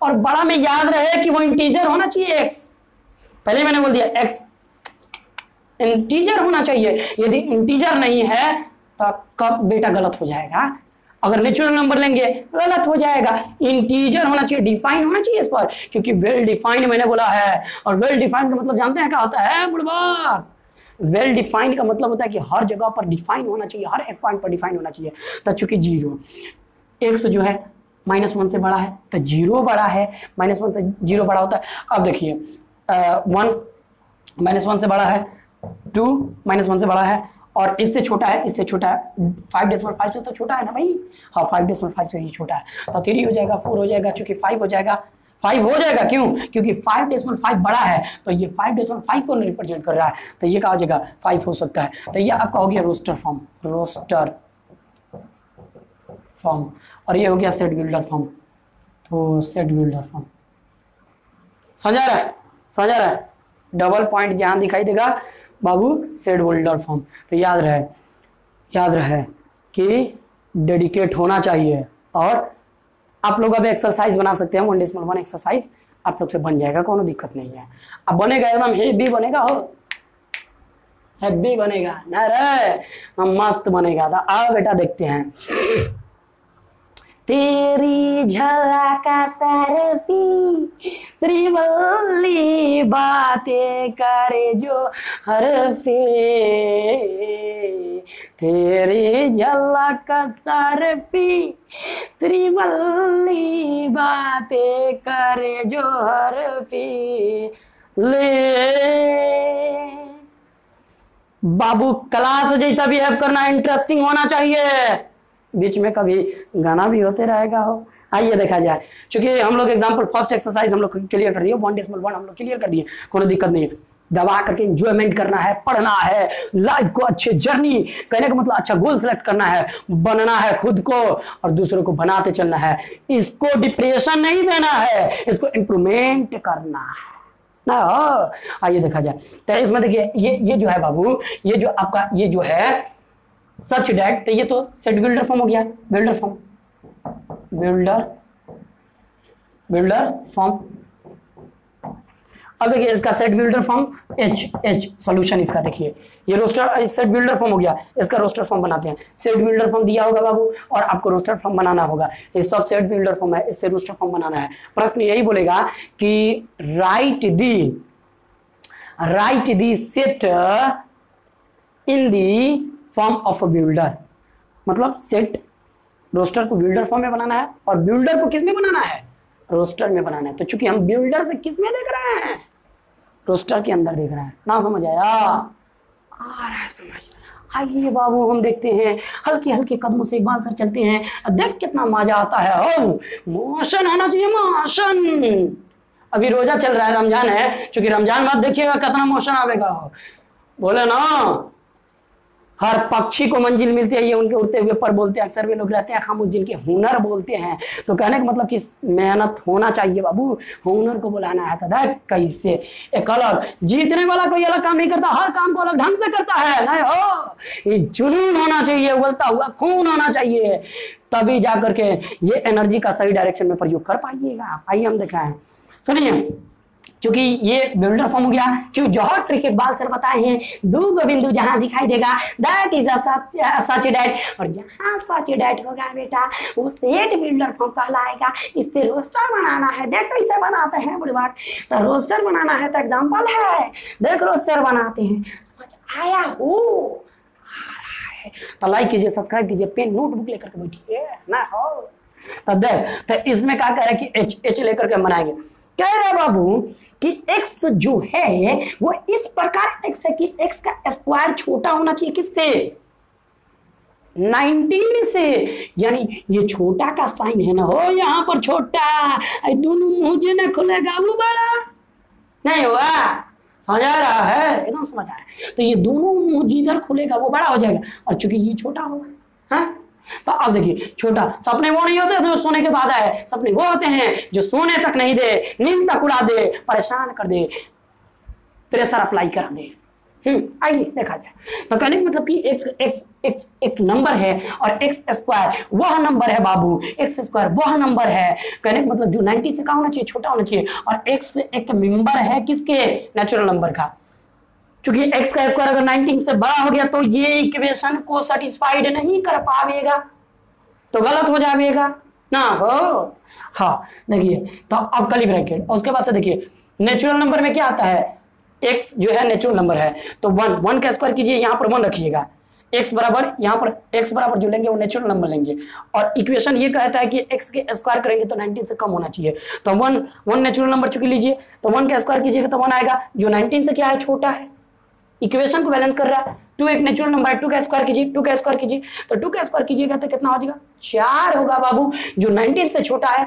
और बड़ा में याद रहे कि वो इंटीजर होना चाहिए x। पहले मैंने बोल दिया x इंटीजर होना चाहिए, यदि इंटीजर नहीं है तो कब बेटा गलत हो जाएगा। अगर नेचुरल नंबर लेंगे गलत हो जाएगा। इंटीजर होना चाहिए, डिफाइन होना चाहिए इस पर, क्योंकि वेल डिफाइंड मैंने बोला है, और वेल डिफाइंड का मतलब जानते हैं क्या होता है बुढ़वा। वेल डिफाइंड का मतलब होता है कि हर जगह पर डिफाइन होना चाहिए, हर एक पॉइंट पर डिफाइन होना चाहिए। तो चूंकि 0 x जो है -1 से बड़ा है तो 0 बड़ा है, -1 से 0 बड़ा होता है। अब देखिए 1 -1 से बड़ा है, 2 -1 से बड़ा है, और इससे छोटा है, इससे छोटा है 5.5 से तो छोटा है ना भाई। हाँ 5.5 से ही छोटा है, तो 3 हो जाएगा, 4 हो जाएगा, चूंकि 5 हो जाएगा, 5 हो जाएगा। क्यों, क्योंकि 5.5 बड़ा है, तो ये 5.5 को रिप्रेजेंट कर रहा है, तो ये क्या हो जाएगा 5 हो सकता है। तो ये आपका हो गया रोस्टर फॉर्म, और ये हो गया सेट बिल्डर फॉर्म। तो सेट बिल्डर फॉर्म समझ आ रहा है, डबल पॉइंट जहां दिखाई देगा बाबू सेट बिल्डर फॉर्म। तो याद रहे कि डेडिकेट होना चाहिए। और आप लोग अब एक्सरसाइज बना सकते हैं, 1.1 एक्सरसाइज आप लोग से बन जाएगा, कोनो दिक्कत नहीं है। अब बनेगा एकदम हेवी बनेगा, हो हेवी बनेगा ना रे, मस्त बनेगा। तो आओ बेटा देखते हैं तेरी झलक सरपी श्रीवल्ली बातें करे जो हरफे, तेरी झलक सरपी श्रीवल्ली बातें करे जो हरफी ले। बाबू क्लास जैसा बिहेव करना, इंटरेस्टिंग होना चाहिए, बीच में कभी गाना भी होते रहेगा हो। आइए देखा जाए, क्योंकि हम लोग एग्जांपल फर्स्ट एक्सरसाइज हम लोग क्लियर कर दिए, 1.1 हम लोग क्लियर कर दिए, कोई दिक्कत नहीं है। दबा करके एंजॉयमेंट करना है, पढ़ना है, लाइफ को अच्छे जर्नी कहने का मतलब अच्छा गोल सेलेक्ट करना है, बनना है खुद को और दूसरों को बनाते चलना है। इसको डिप्रेशन नहीं देना है, इसको इंप्रूवमेंट करना है ना। आइए देखा जाए, तो इसमें देखिए ये जो है बाबू, ये जो आपका ये जो है सच डैट, तो ये तो सेट बिल्डर फॉर्म हो गया, बिल्डर फॉर्म, बिल्डर फॉर्म। अब देखिए इसका set builder form H solution इसका, देखिए ये रोस्टर सेट बिल्डर फॉर्म हो गया, इसका रोस्टर फॉर्म बनाते हैं। सेट बिल्डर फॉर्म दिया होगा बाबू और आपको रोस्टर फॉर्म बनाना होगा। ये सब सेट बिल्डर फॉर्म है, इससे रोस्टर फॉर्म बनाना है। प्रश्न यही बोलेगा कि right the set in the form of a builder, मतलब सेट रोस्टर को बिल्डर फॉर्म में बनाना है और बिल्डर को किस में बनाना है, रोस्टर में बनाना है। तो चूंकि हम बिल्डर से किस में देख रहे हैं, रोस्टर के अंदर देख रहे हैं ना। समझ आया? आ रहा है समझ? आइए बाबू हम देखते हैं, हल्के हल्के कदमों से एक बार सर चलते हैं, देख कितना मजा आता है। ओ मोशन होना चाहिए, मोशन। अभी रोजा चल रहा है, रमजान है, क्योंकि रमजान बाद देखिएगा कितना मोशन आवेगा। बोले ना हर पक्षी को मंजिल मिलती है, ये उनके उड़ते हुए पर बोलते हैं। अक्सर वे लोग रहते हैं खामोश जिनके हुनर बोलते हैं। तो कहने का मतलब कि मेहनत होना चाहिए बाबू, हुनर को बुलाना है। तो देख कैसे एक अलग जीतने वाला कोई अलग काम नहीं करता, हर काम को अलग ढंग से करता है। नहीं हो, ये जुनून होना चाहिए, उबलता हुआ खून होना चाहिए, तभी जाकर के ये एनर्जी का सही डायरेक्शन में प्रयोग कर पाइएगा। आइए हम दिखाएं, सुनिए। क्योंकि ये बिल्डर फॉर्म हो गया, क्यों जौहर ट्रिक एक बाल सर बताए हैं, दो बिंदु जहां दिखाई देगा दैट इज सच डैट, और जहां सच डैट होगा बेटा वो सेट बिल्डर फॉर्म कहलाएगा। इससे रोस्टर बनाना है, देख कैसे बनाते हैं बुढ़वा। तो रोस्टर बनाना है तो एग्जांपल है, देख रोस्टर बनाते हैं। आया हो तो लाइक कीजिए, सब्सक्राइब कीजिए, पेन नोटबुक लेकर के बैठिए ना। हो तो देख, तो इसमें क्या कह रहे हैं कि एच लेकर के बनाएंगे। कह रहे बाबू कि x जो है वो इस प्रकार x है कि x का स्क्वायर छोटा होना चाहिए किससे, 19 से। यानी ये छोटा का साइन है ना, हो यहाँ पर छोटा, दोनों मुझे ना खुलेगा वो बड़ा नहीं हुआ। समझ आ रहा है? एकदम समझ आ रहा है। तो ये दोनों मुंह जिधर खुलेगा वो बड़ा हो जाएगा, और चूंकि ये छोटा होगा। हाँ तो अब देखिए, छोटा सपने वो नहीं होते जो सोने के बाद आए, सपने वो होते हैं जो सोने तक नहीं दे, नींद तक उड़ा दे, परेशान कर दे, प्रेशर अप्लाई करा दे। आइए देखा जाए। तो कहने का मतलब कि x एक नंबर है और x स्क्वायर वह नंबर है बाबू, x स्क्वायर वह नंबर है। कहने का मतलब जो 90 से कम होना चाहिए, छोटा होना चाहिए, और x एक मेंबर है किसके, नेचुरल नंबर का। क्योंकि x का स्क्वायर अगर 19 से बड़ा हो गया तो ये इक्वेशन को सेटिस्फाइड नहीं कर पाएगा, तो गलत हो जाएगा ना। हो हाँ देखिए, तो अब कर्ली ब्रैकेट, और उसके बाद से देखिए नेचुरल नंबर में क्या आता है, x जो है नेचुरल नंबर है, तो 1 का स्क्वायर कीजिए, यहाँ पर 1 रखिएगा। x बराबर, यहाँ पर x बराबर जो लेंगे वो नेचुरल नंबर लेंगे, और इक्वेशन ये कहता है कि x के स्क्वायर करेंगे तो 19 से कम होना चाहिए। तो 1 नेचुरल नंबर चुके लीजिए, तो 1 का स्क्वायर कीजिएगा तो 1 आएगा, जो 19 से क्या है, छोटा है, इक्वेशन को बैलेंस कर रहा है। 2 एक नेचुरल नंबर है, 2 का स्क्वायर कीजिए, 2 का स्क्वायर कीजिए, तो 2 का स्क्वायर कीजिएगा तो कितना हो जाएगा, 4 होगा बाबू, जो 19 से छोटा है।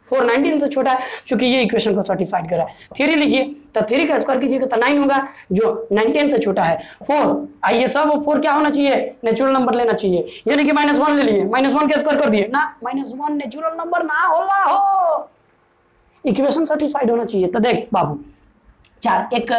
4 19 से छोटा है, क्योंकि ये इक्वेशन को सेटिस्फाइड कर रहा है। 3 लीजिए, तो 3 का स्क्वायर कीजिएगा तो 9 होगा, जो 19 से छोटा है। 4 आइए, सब 4 क्या होना चाहिए, नेचुरल नंबर लेना चाहिए, यानी कि -1 ले लिए, -1 का स्क्वायर कर दिए ना, -1 नेचुरल नंबर ना होला हो, इक्वेशन सेटिस्फाइड होना चाहिए। तो देख बाबू 4 एक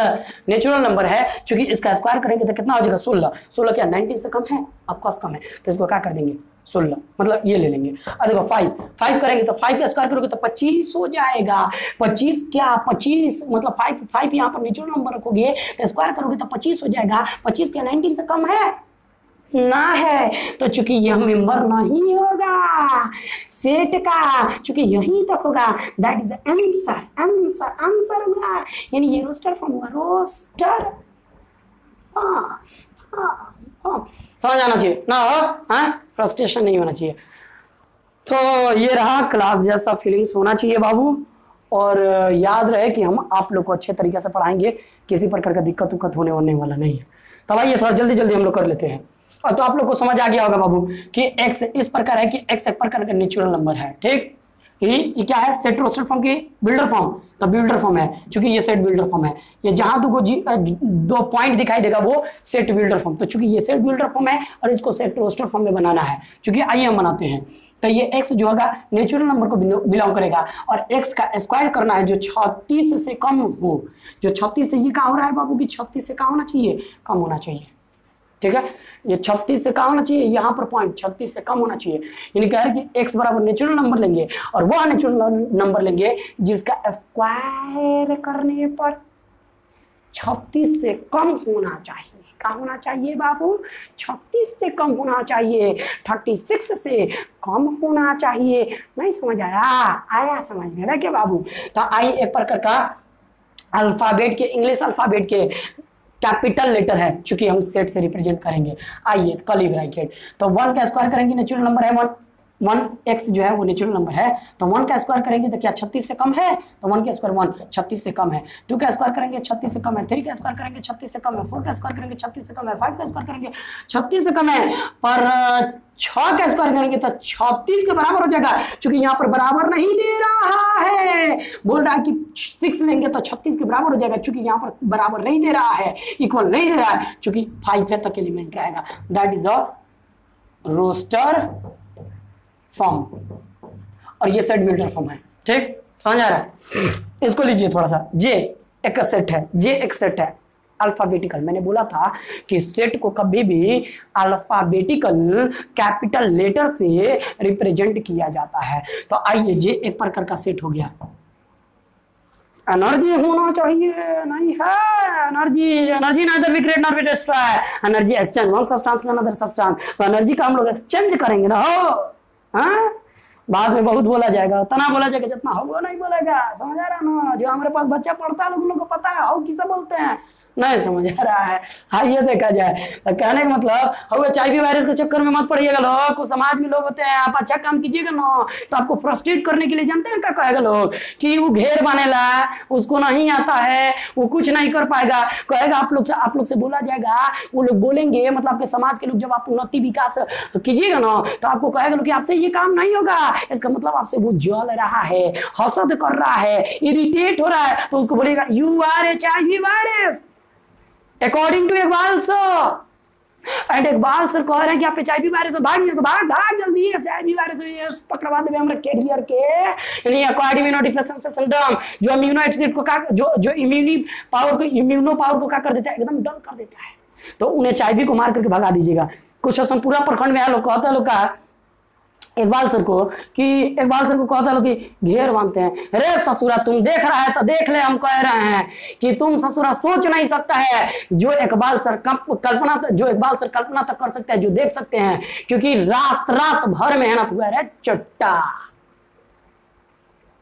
नेचुरल नंबर है, क्योंकि इसका स्क्वायर करेंगे तो कितना हो जाएगा, 16। 16 क्या 19 से कम है, ऑफकोर्स कम है, तो इसको क्या कर देंगे 16, मतलब ये ले लेंगे। और देखो 5 करेंगे तो 5 का स्क्वायर करोगे तो 25 हो जाएगा। 25 क्या 25 मतलब 5 यहाँ पर नेचुरल नंबर रखोगे तो स्क्वायर करोगे तो 25 हो जाएगा। 25 क्या 19 से कम है, ना है, तो चूंकि यह मेंबर नहीं होगा सेट का, चूंकि यहीं तक होगा, that is answer, answer answer होगा, यानी ये रोस्टर फॉर्म हुआ, रोस्टर समझ आना चाहिए ना हो, हाँ फ्रस्ट्रेशन नहीं होना चाहिए। तो ये रहा क्लास जैसा फीलिंग्स होना चाहिए बाबू, और याद रहे कि हम आप लोग को अच्छे तरीके से पढ़ाएंगे, किसी प्रकार का दिक्कत उक्कत होने वाला नहीं है। तो आइए थोड़ा जल्दी जल्दी हम लोग कर लेते हैं। और तो आप लोग को समझ आ गया होगा बाबू कि x इस प्रकार है कि x एक प्रकार का नेचुरल नंबर है, ठीक। ये क्या है, सेट रोस्टर फॉर्म की बिल्डर फॉर्म, तो बिल्डर फॉर्म है, क्योंकि ये सेट बिल्डर फॉर्म है। ये जहां दो पॉइंट दिखाई देगा वो सेट बिल्डर फॉर्म, तो चूंकि ये सेट बिल्डर फॉर्म है और इसको सेट रोस्टर फॉर्म में बनाना है, क्योंकि आइए हम बनाते हैं। तो ये x जो होगा नेचुरल नंबर को बिलोंग करेगा, और x का स्क्वायर करना है जो 36 से कम हो। जो 36 से ये क्या हो रहा है बाबू कि 36 से क्या होना चाहिए, कम होना चाहिए, ठीक है। ये 36 से कम होना चाहिए, यहाँ पर पॉइंट 36 से कम होना चाहिए, यानी कह रहे हैं कि x बराबर नेचुरल नंबर लेंगे, और वह नेचुरल नंबर लेंगे जिसका स्क्वायर करने पर 36 से कम होना चाहिए। क्या होना चाहिए बाबू, 36 से कम होना चाहिए, 36 से कम होना चाहिए। नहीं समझ आया, आया समझ में ना क्या बाबू। तो आई एक प्रकार का अल्फाबेट के, इंग्लिश अल्फाबेट के कैपिटल लेटर है, चूंकि हम सेट से रिप्रेजेंट करेंगे। आइए कली ब्रैकेट, तो 1 का स्क्वायर करेंगे, नेचुरल नंबर है 1, 1x जो है वो नेचुरल नंबर है, तो 1 का स्क्वायर करेंगे तो क्या 36 से कम है, तो 1 का स्क्वायर 1, 36 से कम है। 2 का स्क्वायर करेंगे 36 से कम है, 3 का स्क्वायर करेंगे 36 से कम है, 4 का स्क्वायर करेंगे 36 से कम है, 5 का स्क्वायर करेंगे 36 से कम है, पर 6 का स्क्वायर करेंगे तो 36 के बराबर हो जाएगा, क्योंकि यहाँ पर बराबर नहीं दे रहा है, बोल रहा है कि 6 लेंगे तो 36 के बराबर हो जाएगा, क्योंकि यहाँ पर बराबर नहीं दे रहा है, इक्वल नहीं दे रहा है, क्योंकि 5 है तक एलिमेंट रहेगा। That is a roster form, और ये सेट बिल्डर फॉर्म है, ठीक समझ आ रहा है। इसको लीजिए थोड़ा सा, जे एक सेट है, जे एक सेट है अल्फाबेटिकल। मैंने बोला था कि सेट को कभी भी अल्फाबेटिकल कैपिटल लेटर से रिप्रेजेंट किया जाता है। तो आइए, जे एक प्रकार का सेट हो गया। एनर्जी होना चाहिए, नहीं है energy, energy neither we create nor we destroy, energy exchange one substance to another substance. तो एनर्जी का हम लोग एक्सचेंज करेंगे ना, हो हाँ, बाद में बहुत बोला जाएगा, उतना बोला जाएगा जितना होगा नहीं बोलेगा, समझ आ रहा ना। जो हमारे पास बच्चा पढ़ता है लोग को पता है, हो किसे बोलते हैं, नहीं समझ आ रहा है। हाँ ये देखा जाए तो कहने का मतलब हो HIV वायरस के चक्कर में मत पड़िएगा लोग। कुछ समाज में लोग होते हैं, आप अच्छा काम कीजिएगा ना तो आपको फ्रस्ट्रेट करने के लिए जानते हैं क्या कहेगा लोग कि वो घेर बनेला, उसको नहीं आता है, वो कुछ नहीं कर पाएगा, कहेगा आप लोग से बोला जाएगा, वो लोग बोलेंगे, मतलब आपके समाज के लोग जब आप उन्नति विकास कीजिएगा ना तो आपको कहेगा लोग कि आपसे ये काम नहीं होगा। इसका मतलब आपसे वो जल रहा है, हसद कर रहा है, इरिटेट हो रहा है, तो उसको बोलेगा you are HIV virus according to Iqbal sir. And Iqbal sir कह रहे हैं कि आप HIV वायरस से भाग तो भाग जल्दी, HIV वायरस पकड़वा देंगे हमारे कैरियर के, यानी एक्वायर्ड इम्यूनोडिफिशिएंसी सिंड्रोम, जो इम्यूनो को जो इम्यूनो पावर को क्या कर देता है, एकदम डल कर देता है। तो उन्हें HIV को मार करके भगा दीजिएगा। कुछ पूरा प्रखंड में लोग कहते हैं, लोग का इकबाल सर को कहता है कि घेर बांधते हैं, अरे ससुरा तुम देख रहा है तो देख ले, हम कह रहे हैं कि तुम ससुरा सोच नहीं सकता है जो इकबाल सर कल्पना तक कर सकते हैं, जो देख सकते हैं, क्योंकि रात भर मेहनत हुआ है चट्टा।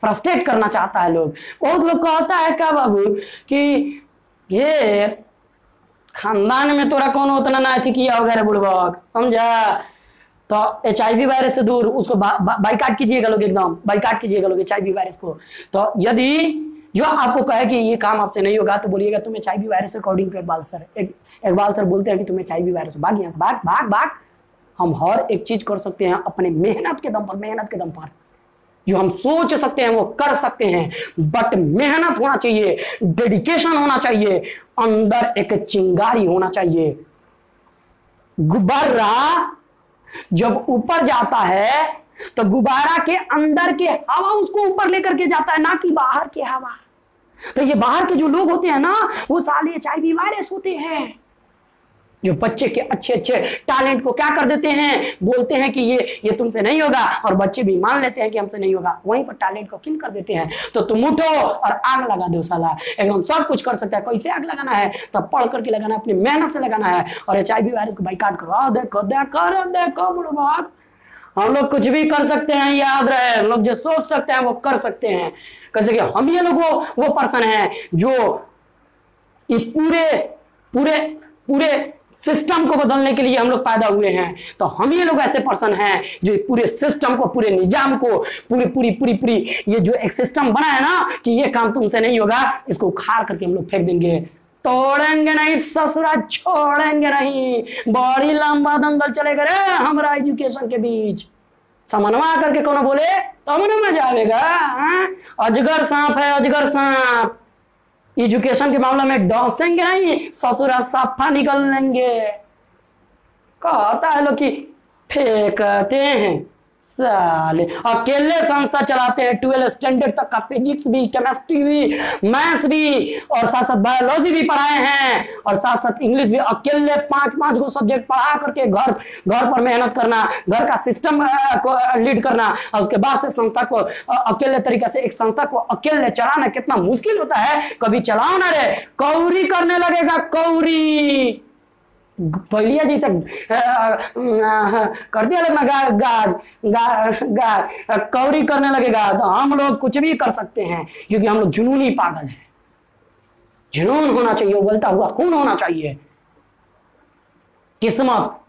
फ्रस्ट्रेट करना चाहता है लोग। बहुत लोग कहता है क्या बाबू कि घेर खानदान में तोरा कौन उतना ना थी किया वगैरह बुड़बक, समझा। तो HIV वायरस से दूर उसको बाइकाट कीजिएगा लोग, एकदम बाइकाट कीजिएगा लोग HIV वायरस को। तो यदि जो आपको कहे कि ये काम आपसे नहीं होगा तो बोलिएगा तुम HIV virus according to Iqbal sir. Iqbal sir बोलते हैं कि तुम्हें HIV वायरस, भाग यहाँ से, भाग। हम हर एक चीज कर सकते हैं अपने मेहनत के दम पर। जो हम सोच सकते हैं वो कर सकते हैं, बट मेहनत होना चाहिए, डेडिकेशन होना चाहिए, अंदर एक चिंगारी होना चाहिए। गुब्बारा जब ऊपर जाता है तो गुब्बारा के अंदर के हवा उसको ऊपर लेकर के जाता है, ना कि बाहर की हवा। तो ये बाहर के जो लोग होते हैं ना, वो साले HIV वायरस होते हैं। जो बच्चे के अच्छे अच्छे टैलेंट को क्या कर देते हैं, बोलते हैं कि ये तुमसे नहीं होगा, और बच्चे भी मान लेते हैं कि हमसे नहीं होगा, वहीं पर टैलेंट को किल कर देते हैं। तो तुम उठो और आग लगा दो साला, एकदम सब कुछ कर सकता है। कैसे आग लगाना है, तब पढ़ करके लगाना है, अपनी मेहनत से लगाना है, और HIV वायरस को बाइकाट करो। देखो देखो देखो बुढ़वा, हम लोग कुछ भी कर सकते हैं, याद रहे, हम लोग जो सोच सकते हैं वो कर सकते हैं। कैसे कि हम ये लोग वो पर्सन है जो ये पूरे पूरे पूरे सिस्टम को बदलने के लिए हम लोग पैदा हुए हैं। तो हम ये लोग ऐसे पर्सन हैं जो पूरे सिस्टम को, पूरे निजाम को, पूरी पूरी पूरी पूरी ये जो एक सिस्टम बना है ना कि ये काम तुमसे नहीं होगा, इसको उखाड़ करके हम लोग फेंक देंगे। तोड़ेंगे नहीं ससुरा, छोड़ेंगे नहीं। बड़ी लंबा दंगल चलेगा रे हमारा एजुकेशन के बीच। समन्वय करके कौन बोले तब ना मजा आएगा। अजगर सांप है, अजगर सांप। एजुकेशन के मामले में डसेंगे नहीं, ससुरा साफा निकल लेंगे। कहता है लोग कि फेंकते हैं साले, अकेले संस्था चलाते हैं 12 स्टैंडर्ड तक का, फिजिक्स भी, केमिस्ट्री भी, मैथ्स भी, और साथ साथ बायोलॉजी भी पढ़ाए हैं, और साथ साथ इंग्लिश भी। अकेले 5-5 को सब्जेक्ट पढ़ा करके घर पर मेहनत करना, घर का सिस्टम को लीड करना, और उसके बाद से संस्था को अकेले तरीके से, एक संस्था को अकेले चलाना कितना मुश्किल होता है। कभी चलाओ ना रे, कौरी करने लगेगा, कौरी। पहलिया जी तक कर दिया लोग ना, कौरी करने लगेगा। तो हम लोग कुछ भी कर सकते हैं, क्योंकि हम लोग जुनूनी पागल हैं। जुनून होना चाहिए, उबलता हुआ खून होना चाहिए। किस्मत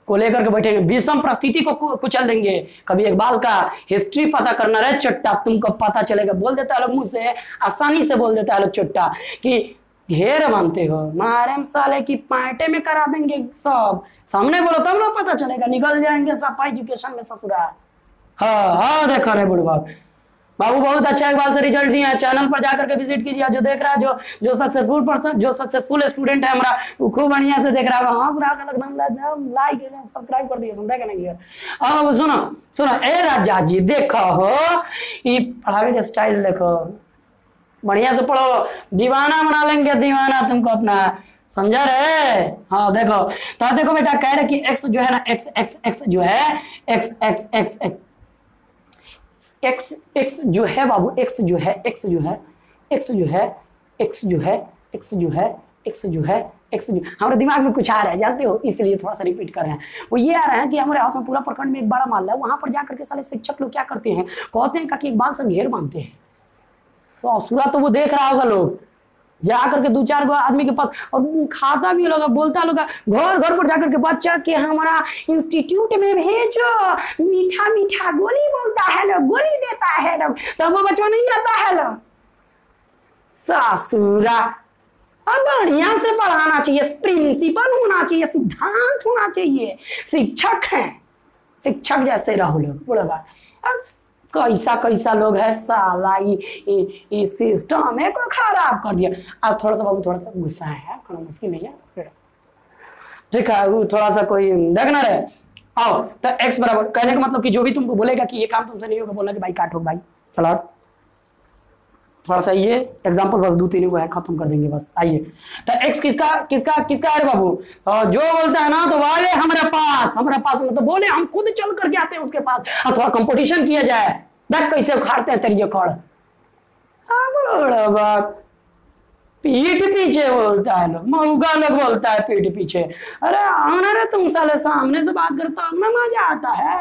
को लेकर के बैठेंगे, विषम परिस्थिति को कुचल देंगे। कभी इकबाल का हिस्ट्री पता करना रहे चट्टा, तुमको पता चलेगा। बोल देता है लोग मुंह से, आसानी से बोल देता है लोग चट्टा कि घेर मानते हो, मारे साले की पार्टे में करा देंगे सब। सामने बोलो तब ना पता चलेगा, निकल जाएंगे सपा एजुकेशन में ससुरा। हाँ देखा रहे बुढ़वा बाबू, बहुत अच्छा इकबाल से रिजल्ट दिया है। चैनल पर जाकर के विजिट कीजिए। जो देख रहा है, जो सक्सेसफुल पर्सन, जो सक्सेसफुल स्टूडेंट है हमारा, वो खूब बढ़िया से देख रहा होगा। लाइक सब्सक्राइब कर दिए, सुनता है नहीं? अब सुनो ए राजा जी, देखो हो ये पढ़ावे के स्टाइल देखो, बढ़िया से पढ़ो, दीवाना बना लेंगे, दीवाना तुमको अपना, समझा रहे? हाँ देखो, तो देखो बेटा, कह रहे कि x जो है ना, x जो है, x जो है बाबू, x जो है हमारे दिमाग में कुछ आ रहा है, जानते हो, इसलिए थोड़ा सा रिपीट कर रहे हैं। वो ये आ रहा है कि हमारे आसनपुरा प्रखंड में एक बड़ा मोहल्ला है, वहां पर जाकर के सारे शिक्षक लोग क्या करते हैं, कहते हैं कि इकबाल से घेर बांधते हैं। ससुरा तो वो देख रहा होगा, लोग जाकर के 2-4 गो आदमी के पास, और खाता भी लोग, बोलता लोग, घर पर जाकर के बच्चा के हमारा इंस्टीट्यूट में भेजो, मीठा मीठा गोली बोलता है लोग, गोली देता है लोग, तब वो बच्चा नहीं जाता है लोग। ससुरा और बढ़िया से पढ़ाना चाहिए, प्रिंसिपल होना चाहिए, सिद्धांत होना चाहिए, शिक्षक हैं, शिक्षक जैसे रहो लोग। बुढ़वा कैसा लोग है साला, ये सिस्टम है को खराब कर दिया। अब थोड़ा सा बाबू, थोड़ा सा गुस्सा है, थोड़ा मुश्किल नहीं है, ठीक है, वो थोड़ा सा कोई देखना रहे। आओ तो x बराबर, कहने का मतलब कि जो भी तुमको बोलेगा कि ये काम तुमसे नहीं होगा, बोलना कि भाई काटो भाई, चलो थोड़ा सा ये एग्जांपल बस 2-3 को है, खत्म कर देंगे बस। आइए, तो x किसका है बाबू? जो बोलता है ना तो वाले हमारे पास मतलब बोले हम खुद चल करके आते हैं उसके पास, थोड़ा कंपटीशन किया जाए, देख कैसे उखाड़ते हैं तेरी खड़। पीठ पीछे बोलता है लोग, मऊगा लोग बोलता है पीठ पीछे। अरे आना रे तुम साले, सामने से बात करता हूं ना, मजा आता है।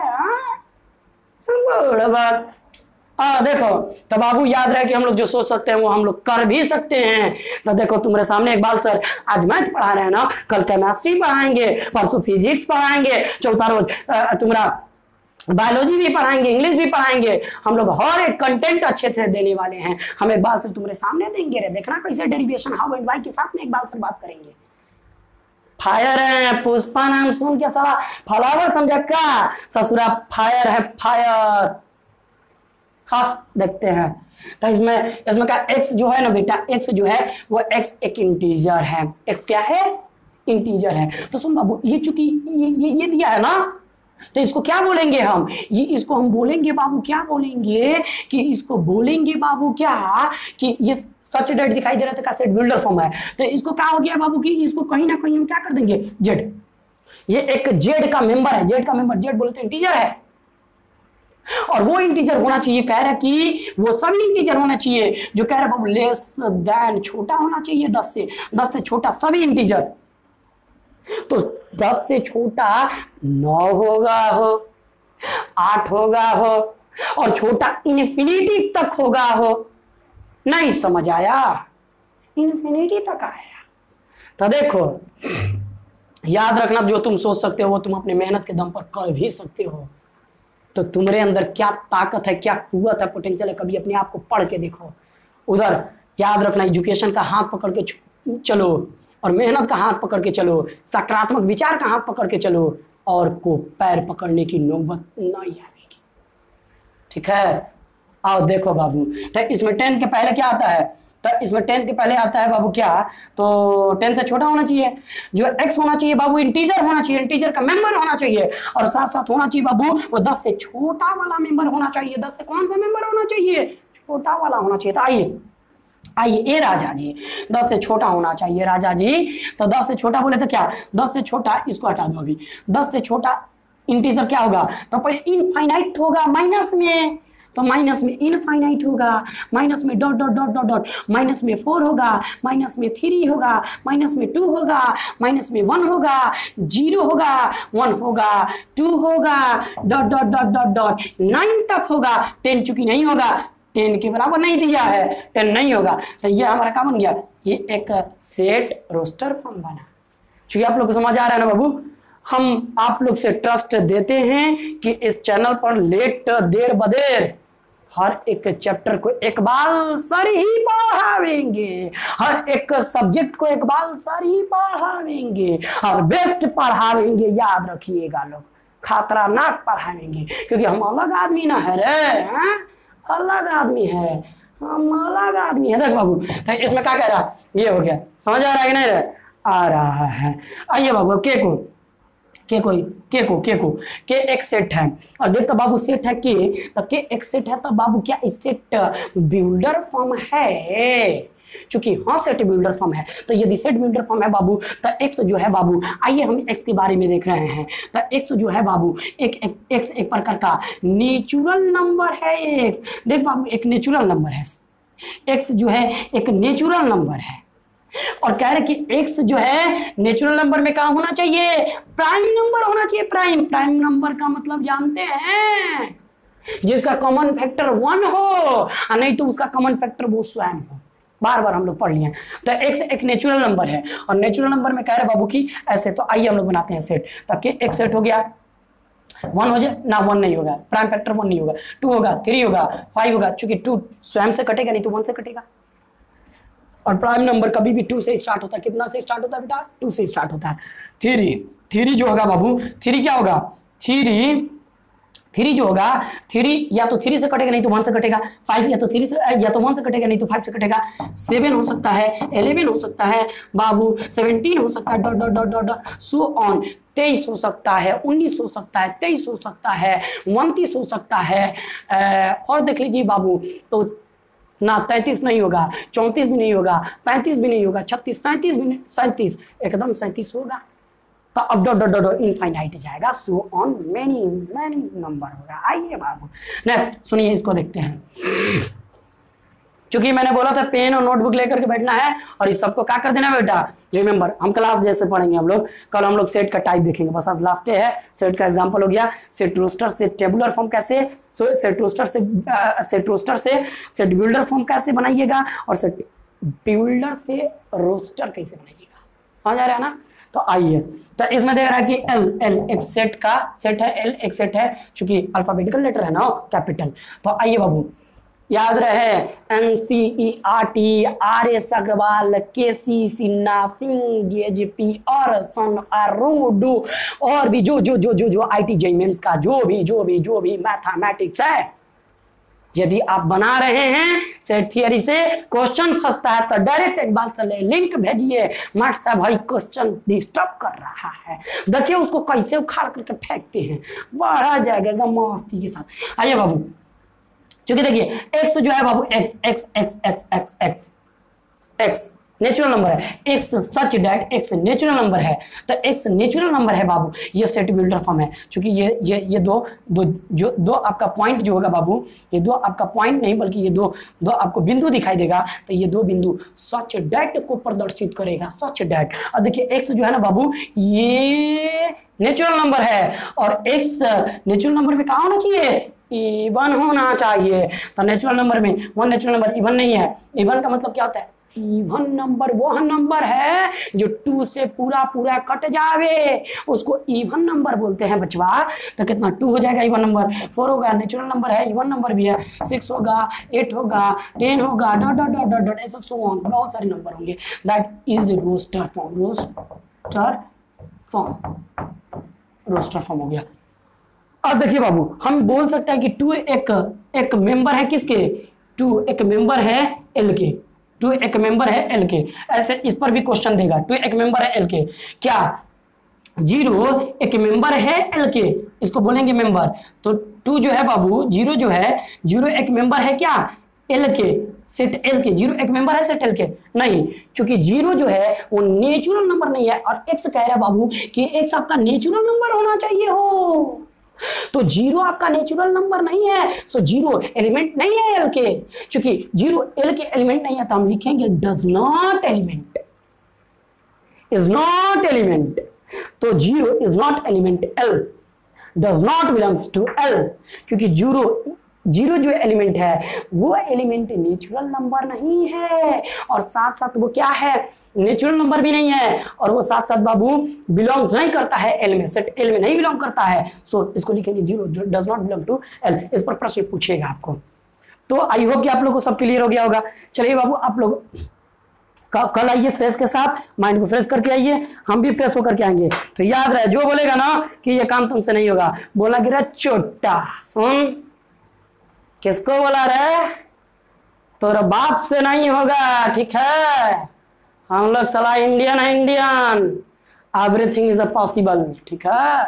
देखो तो बाबू, याद रहे कि हम लोग जो सोच सकते हैं वो हम लोग कर भी सकते हैं। तो देखो तुम्हारे सामने इकबाल सर आज मैथ पढ़ा रहे हैं ना, कल केमिस्ट्री पढ़ाएंगे, परसों फिजिक्स पढ़ाएंगे, चौथा रोज तुम्हारा बायोलॉजी भी पढ़ाएंगे, इंग्लिश भी पढ़ाएंगे। हम लोग हर एक कंटेंट अच्छे से देने वाले हैं। हम इकबाल सर तुम्हारे सामने देंगे रे, देखना कैसे डेरिवेशन हाउ एंड व्हाई के साथ में इकबाल सर बात करेंगे। फायर है पुष्पा नाम सुन के सारा फ्लावर समझा का, ससुरा फायर है फायर। हाँ देखते हैं, तो इसमें का x जो है ना बेटा, x जो है वो x एक इंटीजर है। x क्या है? इंटीजर है। तो सुन बाबू, ये चूंकि ये दिया है ना, तो इसको क्या बोलेंगे हम, ये इसको हम बोलेंगे बाबू, क्या बोलेंगे कि इसको बोलेंगे बाबू क्या, कि ये सच डेट दिखाई दे रहा था का सेट बिल्डर फॉर्म है, तो इसको क्या हो गया बाबू कि इसको कहीं ना कहीं हम क्या कर देंगे जेड, ये एक जेड का मेंबर है, जेड का मेंबर, जेड बोलते हैं इंटीजर है, और वो इंटीजर होना चाहिए, कह रहा है कि वो सभी इंटीजर होना चाहिए जो कह रहा है बाबू लेस देन, छोटा होना चाहिए 10 से छोटा सभी इंटीजर। तो 10 से छोटा 9 होगा हो, 8 होगा हो, और छोटा इन्फिनिटी तक होगा हो। नहीं समझ आया, इन्फिनिटी तक आया। तो देखो याद रखना, जो तुम सोच सकते हो वो तुम अपने मेहनत के दम पर कर भी सकते हो। तो तुम्हारे अंदर क्या ताकत है, क्या कुव्वत है, पोटेंशियल है, कभी अपने आप को पढ़ के देखो। उधर याद रखना, एजुकेशन का हाथ पकड़ के चलो, और मेहनत का हाथ पकड़ के चलो, सकारात्मक विचार का हाथ पकड़ के चलो, और को पैर पकड़ने की नौबत नहीं आएगी। ठीक है, आओ देखो बाबू, तो इसमें 10 के पहले क्या आता है, तो इसमें 10 के पहले आता है बाबू क्या, तो 10 से छोटा होना चाहिए, जो x होना चाहिए बाबू इंटीजर होना चाहिए, इंटीजर का मेंबर होना चाहिए, और साथ साथ होना चाहिए बाबू वो 10 से छोटा वाला मेंबर होना चाहिए। 10 से कौन सा मेंबर होना चाहिए, छोटा वाला होना चाहिए। तो आइए आइए, ए राजा जी 10 से छोटा होना चाहिए राजा जी, तो 10 से छोटा बोले तो क्या, 10 से छोटा, इसको हटा दो अभी, 10 से छोटा इंटीजर क्या होगा, तो पहले इनफाइनाइट होगा माइनस में, तो माइनस में इनफाइनाइट होगा, माइनस में dot dot dot dot dot, minus में 4 होगा, माइनस में 3 होगा, माइनस में 2 होगा, माइनस में 1 होगा, 0 होगा, 1 होगा, 2 होगा, dot dot dot dot dot 9 तक होगा। 10 चूंकि नहीं होगा, 10 के बराबर नहीं दिया है, 10 नहीं होगा, तो ये हमारा क्या बन गया, ये एक सेट रोस्टर फॉर्म बना। चूंकि आप लोग को समझ आ रहा है ना बाबू, हम आप लोग से ट्रस्ट देते हैं कि इस चैनल पर लेट देर बदेर हर एक चैप्टर को एक बार सर ही पढ़ावेंगे, हर एक सब्जेक्ट को एक बार सर ही पढ़ावेंगे, और बेस्ट पढ़ावेंगे। याद रखिएगा लोग, खतरनाक पढ़ावेंगे, क्योंकि हम अलग आदमी ना है रे, अलग आदमी है, हम अलग आदमी है। देख बाबू, तो इसमें क्या कह रहा, ये हो गया, समझ आ रहा है कि नहीं रे, आ रहा है। आइए बाबू, के एक सेट है, और देख तो बाबू सेट है के, तो के एक सेट है, तो बाबू क्या इस सेट बिल्डर फॉर्म है, चूंकि हाँ सेट बिल्डर फॉर्म है, तो यदि सेट बिल्डर फॉर्म है बाबू, तो x जो है बाबू, आइए हम x के बारे में देख रहे हैं, तो x जो है बाबू x एक प्रकार का नेचुरल नंबर है। x देख बाबू एक नेचुरल नंबर है, x जो है एक नेचुरल नंबर है, और कह रहे कि x जो है नेचुरल नंबर में कहाँ होना चाहिए, प्राइम नंबर होना चाहिए। प्राइम नंबर का मतलब जानते हैं, जिसका कॉमन फैक्टर 1 हो, और नहीं तो उसका कॉमन फैक्टर वो स्वयं हो। बार बार हम लोग पढ़ लिए। तो x एक नेचुरल नंबर है, और नेचुरल नंबर में कह रहे बाबू की ऐसे, तो आइए हम लोग बनाते हैं सेट। तो एक सेट हो गया, 1 हो जाए ना, 1 नहीं होगा, प्राइम फैक्टर 1 नहीं होगा, 2 होगा, 3 होगा, 5 होगा, चूंकि 2 स्वयं से कटेगा, नहीं तो 1 से कटेगा। और प्राइम नंबर कभी भी 2 से स्टार्ट होता है। कितना से स्टार्ट होता है बेटा, 2 से स्टार्ट होता है। 3 जो होगा बाबू, 3 क्या होगा, 3 जो होगा, 3 या तो 3 से कटेगा, नहीं तो 1 से कटेगा। 5 या तो 3 से, या तो 1 से कटेगा, नहीं तो 5 से कटेगा। 7 हो सकता है, 11 हो सकता है बाबू, 17 हो सकता है, dot dot dot dot so on. 23 हो सकता है, 19 हो सकता है, 23 हो सकता है, 29 हो सकता है, और देख लीजिए बाबू, तो ना 33 नहीं होगा, 34 भी नहीं होगा, 35 भी नहीं होगा, 36, 37 भी नहीं, 37 एकदम 37 होगा। तो अब डॉट डॉट डॉट इनफाइनाइट जाएगा, सो ऑन मेनी नंबर होगा। आइए बाबू नेक्स्ट सुनिए, इसको देखते हैं। चूंकि मैंने बोला था पेन और नोटबुक लेकर के बैठना है, और इस सबको क्या कर देना बेटा, रिमेंबर। हम क्लास जैसे पढ़ेंगे हम लोग, कल हम लोग सेट का टाइप देखेंगे, बस आज लास्ट डे है। सेट का एग्जांपल हो गया, सेट रोस्टर से टेबुलर फॉर्म कैसे, सेट रोस्टर से सेट बिल्डर फॉर्म कैसे बनाइएगा, और सेट बिल्डर से रोस्टर कैसे बनाइएगा, समझ आ रहा है ना। तो आइए, तो इसमें देख रहा है कि एल एक सेट का सेट है, एल एक सेट है, चूंकि अल्फाबेटिकल लेटर है ना कैपिटल। तो आइए बाबू, याद रहे NCERT, RS Agarwal, KC Sinha, Singh, JP और सन अरुडू, और भी जो IT जेईई मेंस का जो भी मैथमेटिक्स है, यदि आप बना रहे हैं सेट थियरी से, क्वेश्चन फंसता है तो डायरेक्ट एक बात चले लिंक भेजिए। मट साहब भाई क्वेश्चन डिस्टर्ब कर रहा है, देखिए उसको कैसे उखाड़ करके फेंकते हैं, बढ़ा जाएगा मस्ती के साथ। आइए बाबू, क्योंकि देखिए एक्स जो है बाबू, x x x x x x x natural number है, x such that x natural number है, तो एक्स नेचुरल नंबर है बाबू, ये सेट बिल्डर फॉर्म है। क्योंकि ये दो आपका पॉइंट जो होगा बाबू, ये दो आपका पॉइंट नहीं बल्कि ये दो आपको बिंदु दिखाई देगा, तो ये दो बिंदु सच डेट को प्रदर्शित करेगा, सच डेट। और देखिए एक्स जो है ना बाबू, ये नेचुरल नंबर है, और एक्स नेचुरल नंबर में कहाँ होना चाहिए, इवन होना चाहिए। तो नेचुरल नंबर में वन नेचुरल नंबर इवन नहीं है। इवन का मतलब क्या होता है, इवन नंबर वह नंबर है जो 2 से पूरा पूरा कट जावे, उसको इवन नंबर बोलते हैं बचवा। तो कितना 2 हो जाएगा इवन नंबर, 4 होगा नेचुरल नंबर है, इवन नंबर भी है, 6 होगा, 8 होगा, 10 होगा, dot dot dot dot dot ऐसा सो ऑन, बहुत सारे नंबर होंगे। That is roster form, roster form, roster form हो गया। अब देखिए बाबू, हम बोल सकते हैं कि 2 एक मेंबर है किसके, 2 एक मेंबर है एल के, 2 एक मेंबर है एल के। ऐसे इस पर भी क्वेश्चन देगा, 2 एक मेंबर है एल के, क्या 0 एक मेंबर है एल के, इसको बोलेंगे मेंबर। तो 2 जो है बाबू, 0 जो है, 0 एक मेंबर है क्या, एल के, सेट एल के। 0 एक मेंबर है सेट एल के नहीं, क्योंकि 0 जो है वो नेचुरल नंबर नहीं है, और एक्स कह रहा है बाबू कि एक्स आपका नेचुरल नंबर होना चाहिए हो, तो 0 आपका नेचुरल नंबर नहीं है, सो 0 एलिमेंट नहीं है एल के। क्योंकि 0 एल के एलिमेंट नहीं है, तो हम लिखेंगे does not element, is not element. तो 0 is not element L, does not belongs to L, क्योंकि 0 जो एलिमेंट है वो एलिमेंट नेचुरल नंबर नहीं है, और साथ साथ वो क्या है, नेचुरल नंबर भी नहीं है, और वो साथ साथ बाबू बिलोंग्स नहीं करता है एल में, सेट एल में नहीं बिलोंग करता है। सो इसको लिखेंगे 0 does not belong to L. इस पर प्रश्न पूछेगा आपको। तो आई होप कि आप लोगों को सब क्लियर हो गया होगा। चलिए बाबू, आप लोग कल आइए फ्रेश के साथ, माइंड को फ्रेश करके आइए, हम भी फ्रेश होकर के आएंगे। तो याद रहे, जो बोलेगा ना कि ये काम तुमसे नहीं होगा, बोला गिरा चोटा सुन, किसको बोला रे, तोरा बाप से नहीं होगा, ठीक है। हम लोग साला इंडियन है, Indian, everything is a possible, ठीक है।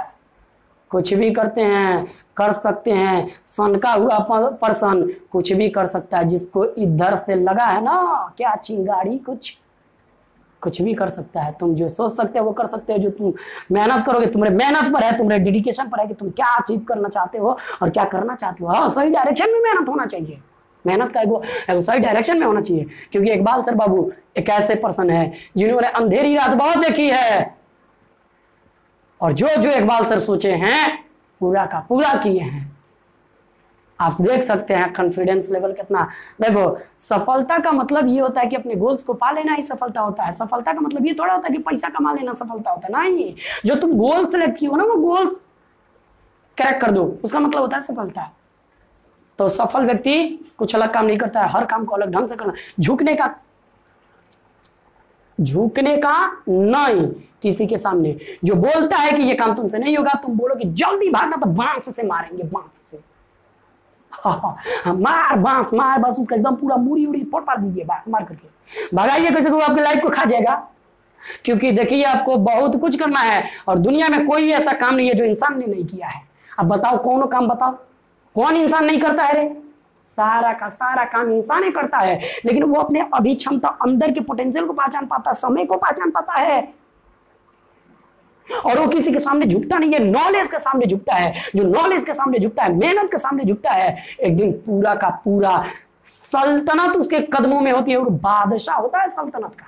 कुछ भी करते हैं, कर सकते हैं, सनका हुआ पर्सन कुछ भी कर सकता है। जिसको इधर से लगा है ना क्या चिंगारी, कुछ भी कर सकता है। तुम जो सोच सकते हो वो कर सकते हो, जो तुम मेहनत करोगे, तुम्हारे मेहनत पर है, तुम्हारे डेडिकेशन पर है कि तुम क्या अचीव करना चाहते हो और क्या करना चाहते हो। हाँ, सही डायरेक्शन में मेहनत होना चाहिए, मेहनत का एगो सही डायरेक्शन में होना चाहिए। क्योंकि इकबाल सर बाबू एक ऐसे पर्सन है जिन्होंने अंधेरी रात बहुत देखी है, और जो जो इकबाल सर सोचे हैं पूरा का पूरा किए हैं। आप देख सकते हैं कॉन्फिडेंस लेवल कितना। देखो, सफलता का मतलब ये होता है कि अपने गोल्स को पा लेना ही सफलता होता है। सफलता का मतलब ये थोड़ा होता है कि पैसा कमा लेना सफलता होता है, नहीं। जो तुम गोल्स सेलेक्ट किए हो ना, वो गोल्स करेक्ट कर दो, उसका मतलब होता है सफलता। तो सफल व्यक्ति कुछ अलग काम नहीं करता है, हर काम को अलग ढंग से करना, झुकने का नहीं किसी के सामने। जो बोलता है कि ये काम तुमसे नहीं होगा, तुम बोलो कि जल्दी भागना तो बांस से मारेंगे, बांस से। मार बांस, मार बस उसका एकदम पूरा मुड़ी उड़ी फोड़ पार दीजिए, मार करके भगाइए, कैसे को आपकी लाइफ को खा जाएगा। क्योंकि देखिए, आपको बहुत कुछ करना है, और दुनिया में कोई ऐसा काम नहीं है जो इंसान ने नहीं किया है। अब बताओ कौन काम, बताओ कौन इंसान नहीं करता है रे? सारा का सारा काम इंसान ही करता है, लेकिन वो अपने अभिक्षमता, अंदर के पोटेंशियल को पहचान पाता है, समय को पहचान पाता है, और वो किसी के सामने झुकता नहीं है। नॉलेज के सामने झुकता है। जो नॉलेज के सामने झुकता है, मेहनत के सामने झुकता है, एक दिन पूरा का पूरा सल्तनत उसके कदमों में होती है, और बादशाह होता है सल्तनत का।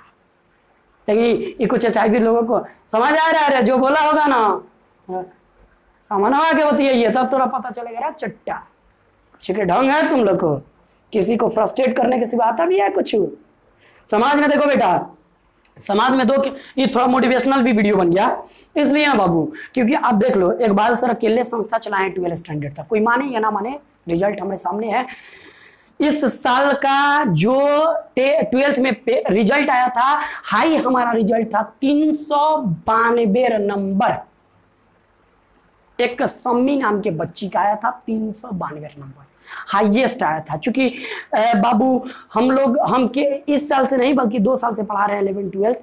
लेकिन ये कुछ अच्छाई भी लोगों को समझ आ रहा है, जो बोला होगा ना सामान्य के होती है ये, तब थोड़ा पता चलेगा चट्टा कुछ के ढंग है तुम लोग को। किसी को फ्रस्ट्रेट करने की सिवा आता भी है कुछ समाज में। देखो बेटा, समाज में दो, ये थोड़ा मोटिवेशनल भी वीडियो बन गया इसलिए ना बाबू, क्योंकि आप देख लो, इकबाल सर अकेले संस्था चलाए 12 स्टैंडर्ड तक, कोई माने या ना माने, रिजल्ट हमारे सामने है। इस साल का जो 12th में रिजल्ट आया था, हाई हमारा रिजल्ट था 392 नंबर। एक सम्मी नाम के बच्ची का आया था 392 नंबर। हाईएस्ट आया था। चूंकि बाबू हम के इस साल से नहीं बल्कि 2 साल से पढ़ा रहे हैं 11 12,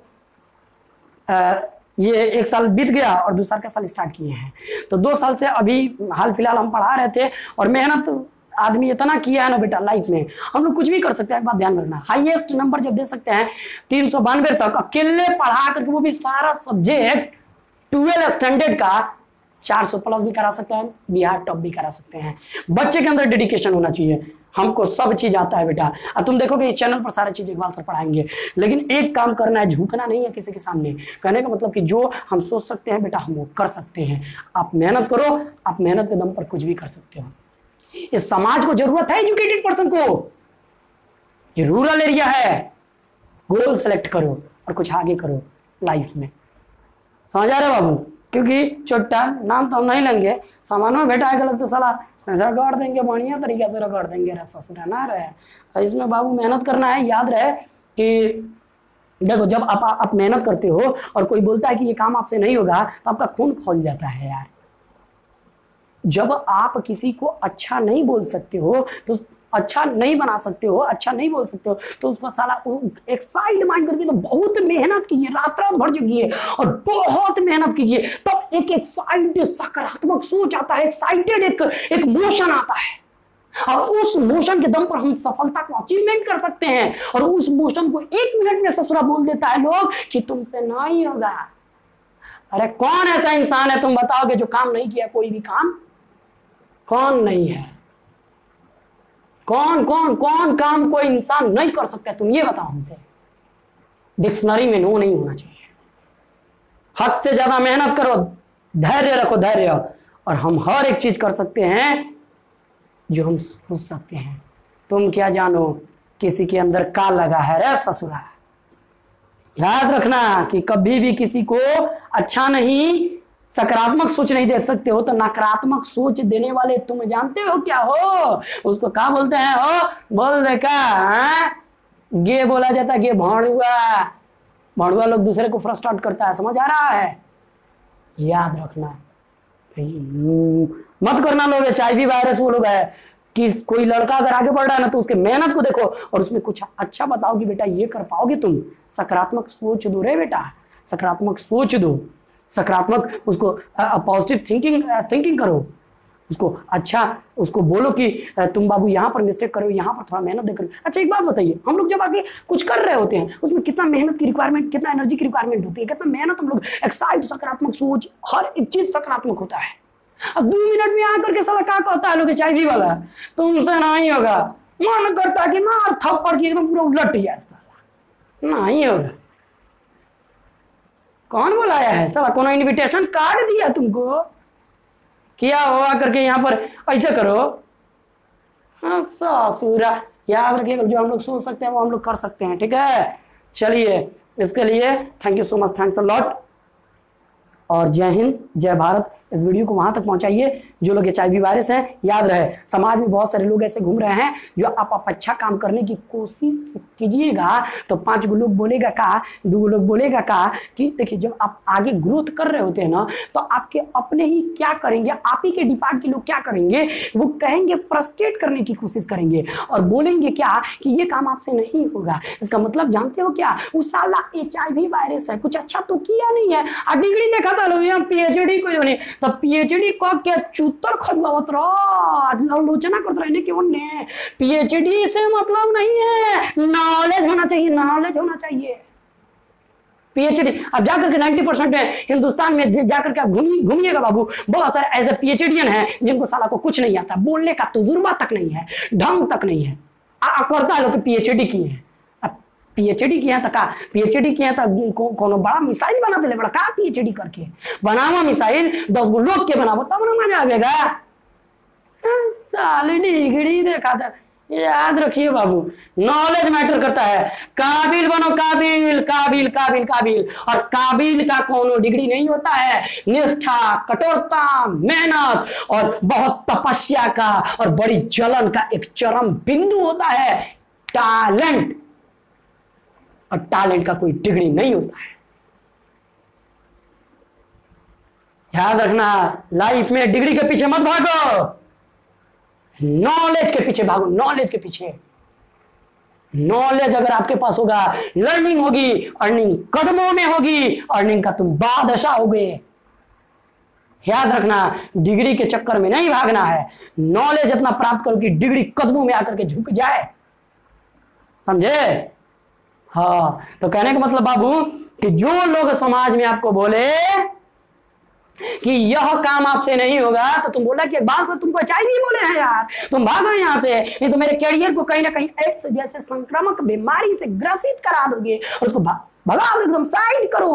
ये 1 साल बीत गया और दूसरा का साल स्टार्ट किए हैं, तो 2 साल से अभी हाल फिलहाल हम पढ़ा रहे थे। और मेहनत आदमी इतना किया है ना बेटा लाइफ में, हम लोग कुछ भी कर सकते हैं। एक बात ध्यान रखना, हाईएस्ट नंबर जब दे सकते हैं 392 तक अकेले पढ़ा करके, वो भी सारा सब्जेक्ट 12 स्टैंडर्ड का 400 प्लस भी करा सकते हैं, बिहार टॉप भी करा सकते हैं। बच्चे के अंदर डेडिकेशन होना चाहिए, हमको सब चीज आता है बेटा। अब तुम देखोगे इस चैनल पर सारी चीज इकबाल सर पढ़ाएंगे, लेकिन एक काम करना है, झुकना नहीं है किसी के सामने। कहने का मतलब कि जो हम सोच सकते हैं बेटा हम वो कर सकते हैं। आप मेहनत करो, आप मेहनत के दम पर कुछ भी कर सकते हो। इस समाज को जरूरत है एजुकेटेड पर्सन को। ये रूरल एरिया है, गोल सेलेक्ट करो और कुछ आगे करो लाइफ में। समझ आ रहे बाबू? क्योंकि छोटा नाम तो हम नहीं लेंगे, सामान में बेटा है गलत तो साला रगड़ देंगे, बढ़िया तरीके से रगड़ देंगे, ससुरा ना रहे। तो इसमें बाबू मेहनत करना है। याद रहे कि देखो जब आप मेहनत करते हो और कोई बोलता है कि ये काम आपसे नहीं होगा, तो आपका खून खौल जाता है यार। जब आप किसी को अच्छा नहीं बोल सकते हो, तो अच्छा नहीं बना सकते हो, अच्छा नहीं बोल सकते हो, तो उसको साला एक साइड माइंड करके तो बहुत मेहनत कीजिए, रात रात भर जगिए और बहुत मेहनत कीजिए, तब एक एक्साइटेड सकारात्मक सोच आता है, एक्साइटेड एक मोशन आता है। और उस मोशन के दम पर हम सफलता को अचीवमेंट कर सकते हैं। और उस मोशन को 1 मिनट में ससुरा बोल देता है लोग कि तुमसे नहीं होगा। अरे कौन ऐसा इंसान है तुम बताओगे जो काम नहीं किया? कोई भी काम कौन नहीं है? कौन काम कोई इंसान नहीं कर सकता? तुम ये बताओ हमसे। डिक्शनरी में नो नहीं होना चाहिए। हद से ज्यादा मेहनत करो, धैर्य रखो, धैर्य। और हम हर एक चीज कर सकते हैं जो हम सोच सकते हैं। तुम क्या जानो किसी के अंदर का लगा है रे ससुरा। याद रखना कि कभी भी किसी को अच्छा नहीं, सकारात्मक सोच नहीं दे सकते हो, तो नकारात्मक सोच देने वाले तुम जानते हो क्या हो? उसको क्या बोलते हैं? हो बोल दे का गे बोला जाता है, गे भाड़ुआ। भाड़ुआ लोग दूसरे को फ्रस्ट्रेट करता है। समझ आ रहा है? याद रखना, मत करना लोग HIV वायरस वो लोग है कि कोई लड़का अगर आगे बढ़ रहा है ना, तो उसके मेहनत को देखो और उसमें कुछ अच्छा बताओ कि बेटा ये कर पाओगे तुम। सकारात्मक सोच दो रे बेटा, सकारात्मक सोच दो, सकारात्मक उसको पॉजिटिव थिंकिंग करो, उसको अच्छा उसको बोलो कि तुम बाबू यहाँ पर मिस्टेक करो, यहाँ पर थोड़ा मेहनत करो। अच्छा एक बात बताइए, हम लोग जब आगे कुछ कर रहे होते हैं उसमें कितना मेहनत की रिक्वायरमेंट, कितना एनर्जी की रिक्वायरमेंट होती है, कितना मेहनत हम लोग, एक्साइट, सकारात्मक सोच, हर एक चीज सकारात्मक होता है। अब 2 मिनट में आकर के साला क्या कहता है लोग HIV वाला, तुमसे नहीं होगा। मन करता है कि मार थप्पड़ की एकदम पूरा उलट जाए, साला नहीं होगा। कौन बुलाया है साला? कौन इनविटेशन कार्ड दिया तुमको? किया हो आकर के यहाँ पर ऐसे करो? हाँ ससुरा। याद रखिएगा, जो हम लोग सोच सकते हैं वो हम लोग कर सकते हैं। ठीक है, चलिए इसके लिए thank you so much, thanks a lot. और जय हिंद, जय भारत। इस वीडियो को वहां तक पहुंचाइए जो लोग HIV वायरस हैं। याद रहे समाज में बहुत सारे लोग ऐसे घूम रहे हैं जो आप अच्छा काम करने की कोशिश कीजिएगा तो 5 लोग बोलेगा का, 2 लोग बोलेगा का कि देखिए जब आप आगे ग्रोथ कर रहे होते हैं ना, तो आपके अपने ही क्या करेंगे, आप ही के डिपार्ट के लोग क्या करेंगे, वो कहेंगे, फ्रस्ट्रेट करने की कोशिश करेंगे और बोलेंगे क्या कि ये काम आपसे नहीं होगा। इसका मतलब जानते हो क्या? उस साला HIV वायरस है, कुछ अच्छा तो किया नहीं है। डिग्री देखा था लोग PhD को नहीं, तो PhD को क्या चूतर खदलावत आलोचना करते रहने की उनने। PhD से मतलब नहीं है, नॉलेज होना चाहिए, नॉलेज होना चाहिए। PhD अब जाकर के 90% में हिंदुस्तान में जाकर के घूमिएगा बाबू, बहुत सारे ऐसे PhDN हैं जिनको साला को कुछ नहीं आता, बोलने का तजुर्बा तक नहीं है, ढंग तक नहीं है। करता है लोग PhD किए हैं। PhD किया था का, PhD किया था कोनो बड़ा मिसाइल बना दे बड़ा का PhD करके बनावा मिसाइल 10 लोग के बनावो तब ना मजा आवेगा। साले डिग्री देखा था। याद रखिए बाबू, नॉलेज मैटर करता है। काबिल बनो, काबिल काबिल काबिल काबिल। और काबिल का कोनो डिग्री नहीं होता है, निष्ठा, कठोरता, मेहनत और बहुत तपस्या का और बड़ी जलन का एक चरम बिंदु होता है टैलेंट। और टैलेंट का कोई डिग्री नहीं होता है। याद रखना, लाइफ में डिग्री के पीछे मत भागो, नॉलेज के पीछे भागो, नॉलेज के पीछे। नॉलेज अगर आपके पास होगा, लर्निंग होगी, अर्निंग कदमों में होगी, अर्निंग का तुम बादशाह होगे। याद रखना, डिग्री के चक्कर में नहीं भागना है। नॉलेज इतना प्राप्त करो कि डिग्री कदमों में आकर के झुक जाए, समझे? हाँ, तो कहने का मतलब बाबू कि जो लोग समाज में आपको बोले कि यह काम आपसे नहीं होगा, तो तुम बोला कि एक बात सर तुमको चाहिए बोले हैं यार, तुम भागो यहाँ से, नहीं तो मेरे कैरियर को कहीं ना कहीं एड्स जैसे संक्रामक बीमारी से ग्रसित करा दोगे और उसको भगा दो, एकदम साइड करो।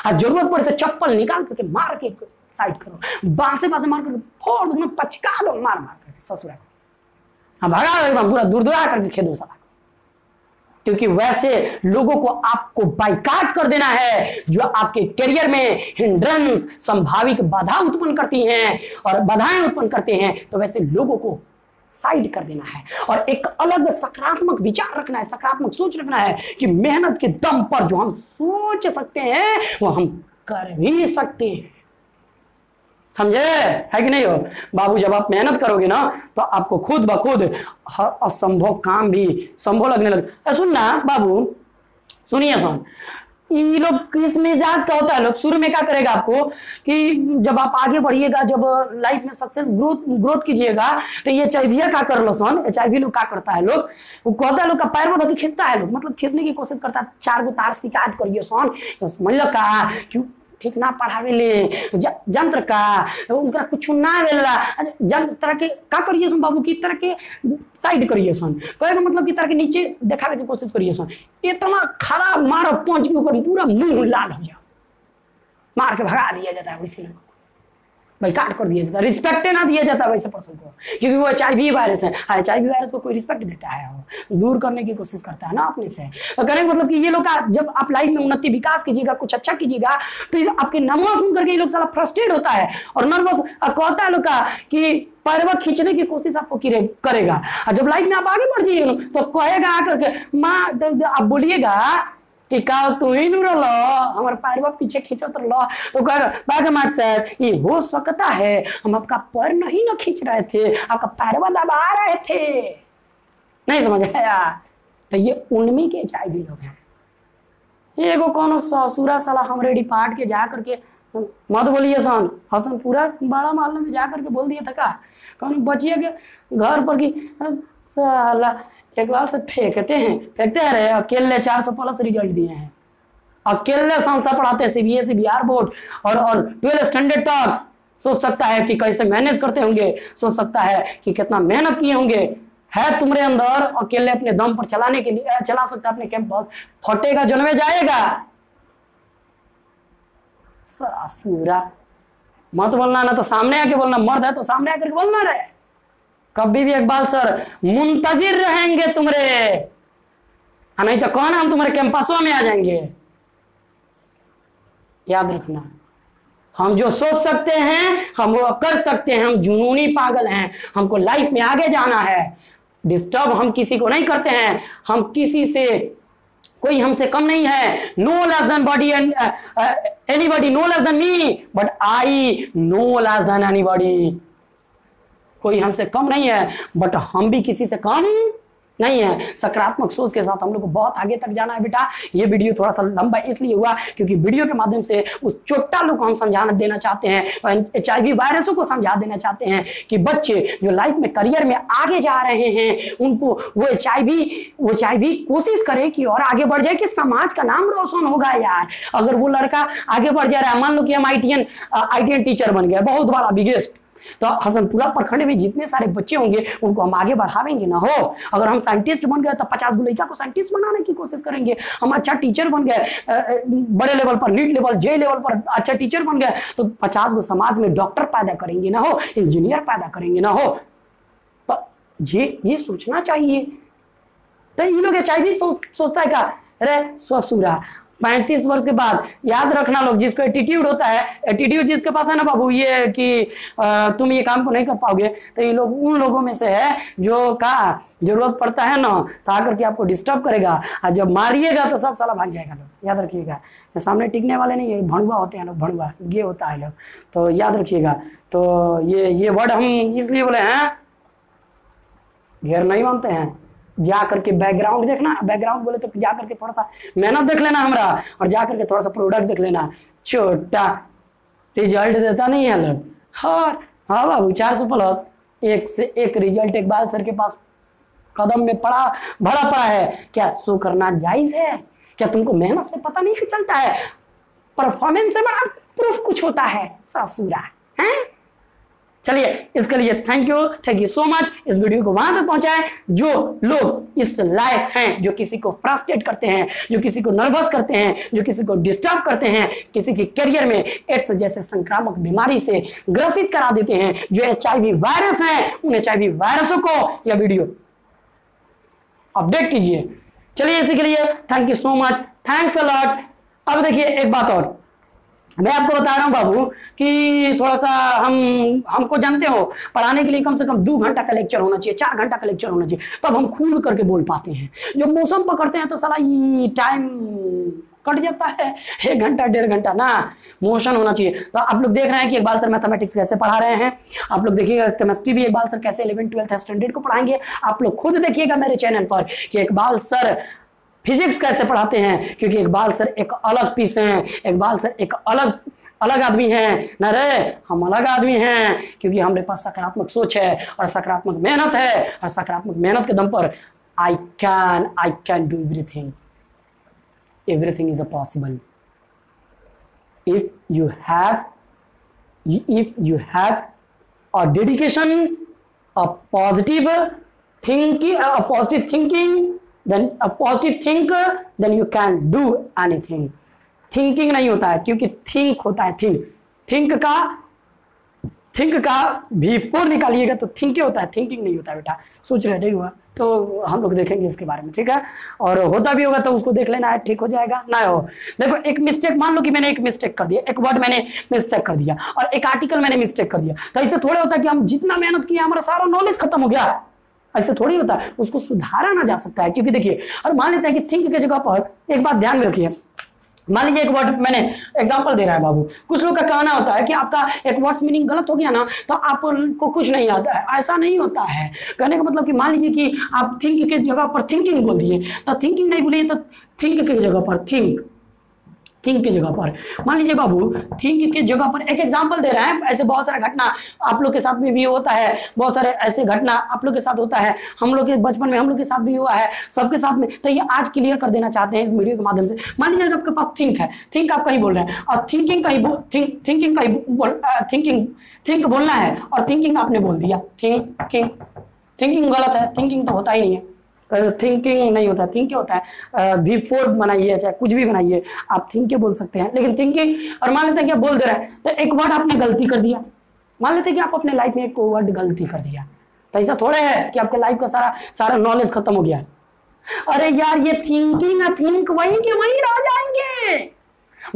और जरूरत पड़े तो चप्पल निकाल करके मार के साइड करो, बासे बासे मार करके फोड़ दो, पचका दो मार मार करके ससुरा को। हाँ, भगा दो एकदम पूरा दूर दूरा करके खेदो साला, क्योंकि वैसे लोगों को आपको बाइकाट कर देना है जो आपके करियर में हिंड्रेंस, संभावित बाधा उत्पन्न करती हैं और बाधाएं उत्पन्न करते हैं। तो वैसे लोगों को साइड कर देना है और एक अलग सकारात्मक विचार रखना है, सकारात्मक सोच रखना है कि मेहनत के दम पर जो हम सोच सकते हैं वो हम कर भी सकते हैं। समझे है कि नहीं हो बाबू? जब आप मेहनत करोगे ना तो आपको खुद ब खुद हर असंभव काम भी संभव लगने लगे। सुनना बाबू, सुनिए सुन, ये लोग किस मिजाज का होता है, लोग शुरू में क्या करेगा आपको कि जब आप आगे बढ़िएगा, जब लाइफ में सक्सेस ग्रोथ कीजिएगा, तो ये चाहिए क्या कर लो सन, HIV लोग क्या करता है, लोग वो कहता है लोग का पैर में खींचता है, लोग मतलब खींचने की कोशिश करता है, 4 गो तार शिकायत करिए सन, समझ लो का क्यों ठीक ना पढ़ावे ले जंत्र का उनका कुछ ना वेला जंत्र तरह के का करिए सन बाबू की तरह के साइड करिए सन, कहेगा मतलब की तरह के नीचे दिखाने की कोशिश करिए सन। इतना खराब मारो पंच के ऊपर पूरा मुंह लाल हो जाओ, मार के भगा दिया जाता है वैसे लोगों को, भाई काट कर दिया जाता है, रिस्पेक्ट ना दिया जाता है वैसे पर्सन को, क्योंकि वो HIV वायरस है। HIV वायरस को कोई रिस्पेक्ट देता है, वो दूर करने की कोशिश करता है ना अपने से। तो कहने का मतलब कि ये लोग जब आप लाइफ में उन्नति विकास कीजिएगा, कुछ अच्छा कीजिएगा, तो ये आपके नमवा सुन करके ये लोग साला फ्रस्ट्रेट होता है और नर्वस कहता है लोग का कि पैरवा खींचने की कोशिश आपको करेगा। और जब लाइफ में आप आगे बढ़ जाइए तो कहेगा आकर के माँ, आप बोलिएगा कि का तू ही नु रलो हमारे पैरवा पीछे खींचत रलो, तो कह मार साहब ये हो सकता है हम आपका पैर नहीं ना खींच रहे थे, आपका पैरवा दबा रहे थे, नहीं समझ आया? तो ये उनमें के HIV लोग हैं। ये को कौन ससुरा साला हमरे डिपार्ट के जा करके मत बोलिए सन, हसन पूरा बड़ा मोहल्ला में जा करके बोल दिया था का कौन बचिए के घर पर की साला एक बार से फेंकते हैं रे, अकेले 400+ रिजल्ट दिए हैं, अकेले संस्था पढ़ाते हैं CBSE बिहार बोर्ड और 12 स्टैंडर्ड तक। सोच सकता है कि कैसे मैनेज करते होंगे, सोच सकता है कि कितना मेहनत किए होंगे, है तुम्हारे अंदर अकेले अपने दम पर चलाने के लिए चला सकता है अपने कैंपस, फटेगा जन्मे जाएगा। ससुरा मत बोलना, ना तो सामने आके बोलना, मर्द है तो सामने आकर बोलना रहे, कभी भी इकबाल सर मुंतजिर रहेंगे तुम्हारे, नहीं तो कौन हम तुम्हारे कैंपसों में आ जाएंगे। याद रखना, हम जो सोच सकते हैं हम वो कर सकते हैं, हम जुनूनी पागल हैं, हमको लाइफ में आगे जाना है। डिस्टर्ब हम किसी को नहीं करते हैं, हम किसी से, कोई हमसे कम नहीं है। No less than body and anybody, no less than me but I no less than anybody. कोई हमसे कम नहीं है बट हम भी किसी से कम नहीं है। सकारात्मक सोच के साथ हम लोग को बहुत आगे तक जाना है बेटा। ये वीडियो थोड़ा सा लंबा इसलिए हुआ क्योंकि वीडियो के माध्यम से उस छोटा लोग को हम समझाना देना चाहते हैं, HIV वायरसों को समझा देना चाहते हैं कि बच्चे जो लाइफ में करियर में आगे जा रहे हैं उनको वो HIV कोशिश करे कि और आगे बढ़ जाए कि समाज का नाम रोशन होगा यार। अगर वो लड़का आगे बढ़ जा रहा है, मान लो कि हम ITN टीचर बन गया, बहुत बड़ा बिगेस्ट, तो हसनपुरा प्रखंड में जितने सारे बच्चे होंगे उनको हम आगे बढ़ावेंगे ना हो। अगर हम साइंटिस्ट बन गए तो 50 गो लड़का को साइंटिस्ट बनाने की कोशिश करेंगे। हम अच्छा टीचर बन गए, बड़े लेवल पर, लीड लेवल, जे लेवल पर अच्छा टीचर बन गए तो 50 गो समाज में डॉक्टर पैदा करेंगे ना हो, इंजीनियर पैदा करेंगे ना हो। तो ये सोचना चाहिए। तो इन लोग HIV सोचता है क्या, अरे ससुरा 35 वर्ष के बाद, याद रखना लोग, जिसको एटीट्यूड होता है, एटीट्यूड जिसके पास है ना बाबू, ये कि तुम ये काम को नहीं कर पाओगे, तो ये लोग उन लोगों में से है जो का जरूरत पड़ता है ना तो आकर के आपको डिस्टर्ब करेगा, और जब मारिएगा तो सब साला भाग जाएगा। लोग याद रखिएगा, ये सामने टिकने वाले नहीं है, भणुआ होते हैं लोग, भणुआ ये होता है लोग, तो याद रखिएगा। तो ये वर्ड हम इसलिए बोले हैं ढेर नहीं मानते हैं, जा करके बैकग्राउंड देखना, बैकग्राउंड बोले तो जा करके थोड़ा सा मेहनत देख लेना हमारा, और जा करके थोड़ा सा प्रोडक्ट देख लेना, छोटा रिजल्ट देता नहीं है लोग। हाँ बाबू 400+ एक से एक रिजल्ट इकबाल सर के पास कदम में भरा पड़ा है। क्या शो करना जायज है? क्या तुमको मेहनत से पता नहीं चलता है? परफॉर्मेंस से बड़ा प्रूफ कुछ होता है ससुरा है। चलिए इसके लिए थैंक यू सो मच। इस वीडियो को वहां तक पहुंचाए जो लोग इस लायक हैं, जो किसी को फ्रस्ट्रेट करते हैं, जो किसी को नर्वस करते हैं, जो किसी को डिस्टर्ब करते हैं, किसी के करियर में एड्स जैसे संक्रामक बीमारी से ग्रसित करा देते हैं, जो HIV वायरस है, उन HIV वायरसों को यह वीडियो अपडेट कीजिए। चलिए इसी के लिए thank you so much, thanks a lot. अब देखिए एक बात और मैं आपको बता रहा हूं बाबू कि थोड़ा सा हमको जानते हो पढ़ाने के लिए कम से कम 2 घंटा का लेक्चर होना चाहिए, 4 घंटा का लेक्चर होना चाहिए, तब हम खुल करके बोल पाते हैं। जब मौसम पकड़ते हैं तो साला टाइम कट जाता है, 1 घंटा 1.5 घंटा ना, मोशन होना चाहिए। तो आप लोग देख रहे हैं कि इकबाल सर मैथमेटिक्स कैसे पढ़ा रहे हैं, आप लोग देखिएगा केमिस्ट्री भी इकबाल सर कैसे 11th 12th स्टैंडर्ड को पढ़ाएंगे। आप लोग खुद देखिएगा मेरे चैनल पर कि इकबाल सर फिजिक्स कैसे पढ़ाते हैं, क्योंकि इकबाल सर एक अलग पीस हैं, इकबाल सर एक अलग आदमी हैं न रे, हम अलग आदमी हैं, क्योंकि हमारे पास सकारात्मक सोच है और सकारात्मक मेहनत है, और सकारात्मक मेहनत के दम पर I can do everything is possible if you have a dedication, a positive thinking, then you can do anything। Thinking नहीं होता है, क्योंकि थिंक होता है, थिंक का V4 निकालिएगा तो थिंक होता है, थिंकिंग नहीं होता है बेटा। सोच रहे नहीं हुआ तो हम लोग देखेंगे इसके बारे में, ठीक है। और होता भी होगा तो उसको देख लेना है, ठीक हो जाएगा ना हो। देखो एक मिस्टेक, मान लो कि मैंने एक मिस्टेक कर दिया, एक वर्ड मैंने मिस्टेक कर दिया और एक आर्टिकल मैंने मिस्टेक कर दिया, तो ऐसे थोड़े होता है कि हम जितना मेहनत किया हमारा सारा नॉलेज खत्म हो गया, ऐसे थोड़ी होता है। उसको सुधारा ना जा सकता है, क्योंकि देखिए और मान लेते हैं कि थिंक के जगह पर एक बात ध्यान में रखिए, मान लीजिए एक वर्ड मैंने एग्जांपल दे रहा है बाबू, कुछ लोग का कहना होता है कि आपका एक वर्ड्स मीनिंग गलत हो गया ना तो आपको कुछ नहीं आता है, ऐसा नहीं होता है। कहने का मतलब कि मान लीजिए कि आप थिंक के जगह पर थिंकिंग बोल दिए, तो थिंकिंग नहीं बोलिए, तो थिंक के जगह पर थिंक की जगह पर मान लीजिए बाबू, थिंक की जगह पर एक एग्जांपल दे रहे हैं। ऐसे बहुत सारा घटना आप लोग के साथ में भी होता है, बहुत सारे ऐसे घटना आप लोग के साथ होता है, हम लोग के बचपन में हम लोग के साथ भी हुआ है, सबके साथ में। तो ये आज क्लियर कर देना चाहते हैं इस वीडियो के माध्यम से। मान लीजिए आपके पास थिंक है, थिंक आप कहीं बोल रहे हैं और थिंक बोलना है और थिंकिंग आपने बोल दिया, थिंकिंग गलत है, थिंकिंग तो होता ही नहीं है, थिंकिंग नहीं होता। थिंक क्या होता है, V4 बनाइए चाहे कुछ भी बनाइए, आप थिंक के बोल सकते हैं, लेकिन थिंकिंग। और मान लेते हैं कि आप बोल दे रहे हैं तो एक वर्ड आपने गलती कर दिया, मान लेते हैं कि आप अपने लाइफ में एक वर्ड गलती कर दिया, तो ऐसा थोड़ा है कि आपके लाइफ का सारा नॉलेज खत्म हो गया। अरे यार ये थिंकिंग है, थिंक वहीं के वहीं रह जाएंगे।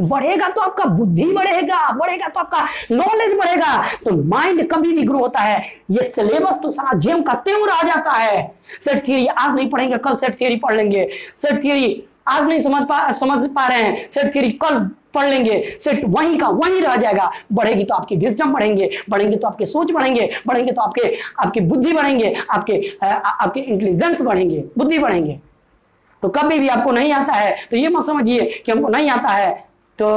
बढ़ेगा तो आपका बुद्धि बढ़ेगा तो आपका नॉलेज बढ़ेगा, तो माइंड कभी भी ग्रो होता है। ये सिलेबस तो सारा जेम का त्यों रह जाता है। सेट थ्योरी आज नहीं पढ़ेंगे, कल सेट थ्योरी पढ़ लेंगे। सेट थ्योरी आज नहीं समझ पा रहे हैं, सेट थ्योरी कल पढ़ लेंगे, सेट वहीं का वहीं रह जाएगा। बढ़ेगी तो आपकी विजडम बढ़ेंगे तो आपके सोच बढ़ेंगे तो आपकी बुद्धि बढ़ेंगे, आपके इंटेलिजेंस बढ़ेंगे, बुद्धि बढ़ेंगे। तो कभी भी आपको नहीं आता है तो ये मत समझिए कि हमको नहीं आता है तो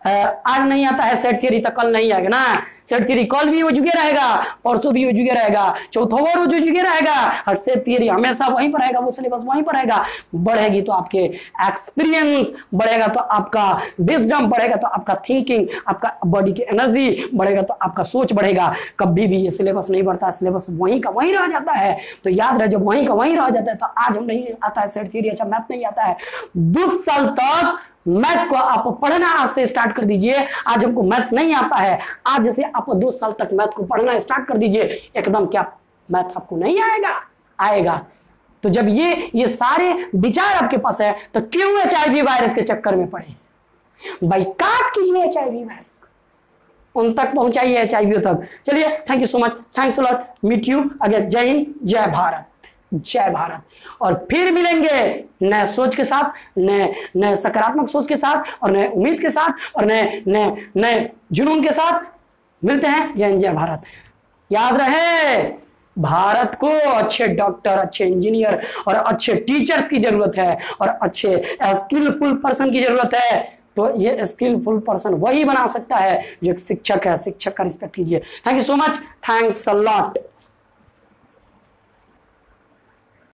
आज नहीं आता है सेट थ्योरी तो कल नहीं आएगा ना। सेट थ्योरी कल भी वो जुगे रहेगा, परसों भी वो जुगे रहेगा, चौथा बार वो जुगे रहेगा, और सेट थ्योरी हमेशा वहीं पर रहेगा, वो सिलेबस वहीं पर रहेगा। बढ़ेगी तो आपके एक्सपीरियंस बढ़ेगा, तो आपका विजडम बढ़ेगा, तो आपका थिंकिंग, आपका बॉडी की एनर्जी बढ़ेगा, तो आपका सोच बढ़ेगा। कभी भी ये सिलेबस नहीं बढ़ता, सिलेबस वहीं का वहीं रह जाता है। तो याद रहे जब वहीं का वहीं रह जाता है तो आज हम नहीं आता है सेट थ्योरी, अच्छा मैथ नहीं आता है, 2 साल तक मैथ को आप पढ़ना आज से स्टार्ट कर दीजिए। आज हमको मैथ नहीं आता है, आज जैसे आप 2 साल तक मैथ को पढ़ना स्टार्ट कर दीजिए, एकदम क्या मैथ आपको नहीं आएगा। तो जब ये सारे विचार आपके पास है तो क्यों HIV वायरस के चक्कर में पड़े? बाइकाट कीजिए HIV वायरस को, उन तक पहुंचाइए HIV तक। चलिए thank you so much, thanks a lot, meet you again. जय हिंद, जय भारत, जय भारत। और फिर मिलेंगे नए सोच के साथ, नए सकारात्मक सोच के साथ, और नए उम्मीद के साथ, और नए जुनून के साथ मिलते हैं। जय हिंद, जय भारत। याद रहे भारत को अच्छे डॉक्टर, अच्छे इंजीनियर और अच्छे टीचर्स की जरूरत है और अच्छे स्किलफुल पर्सन की जरूरत है। तो ये स्किलफुल पर्सन वही बना सकता है जो एक शिक्षक है। शिक्षक का रिस्पेक्ट कीजिए। Thank you so much, thanks a lot.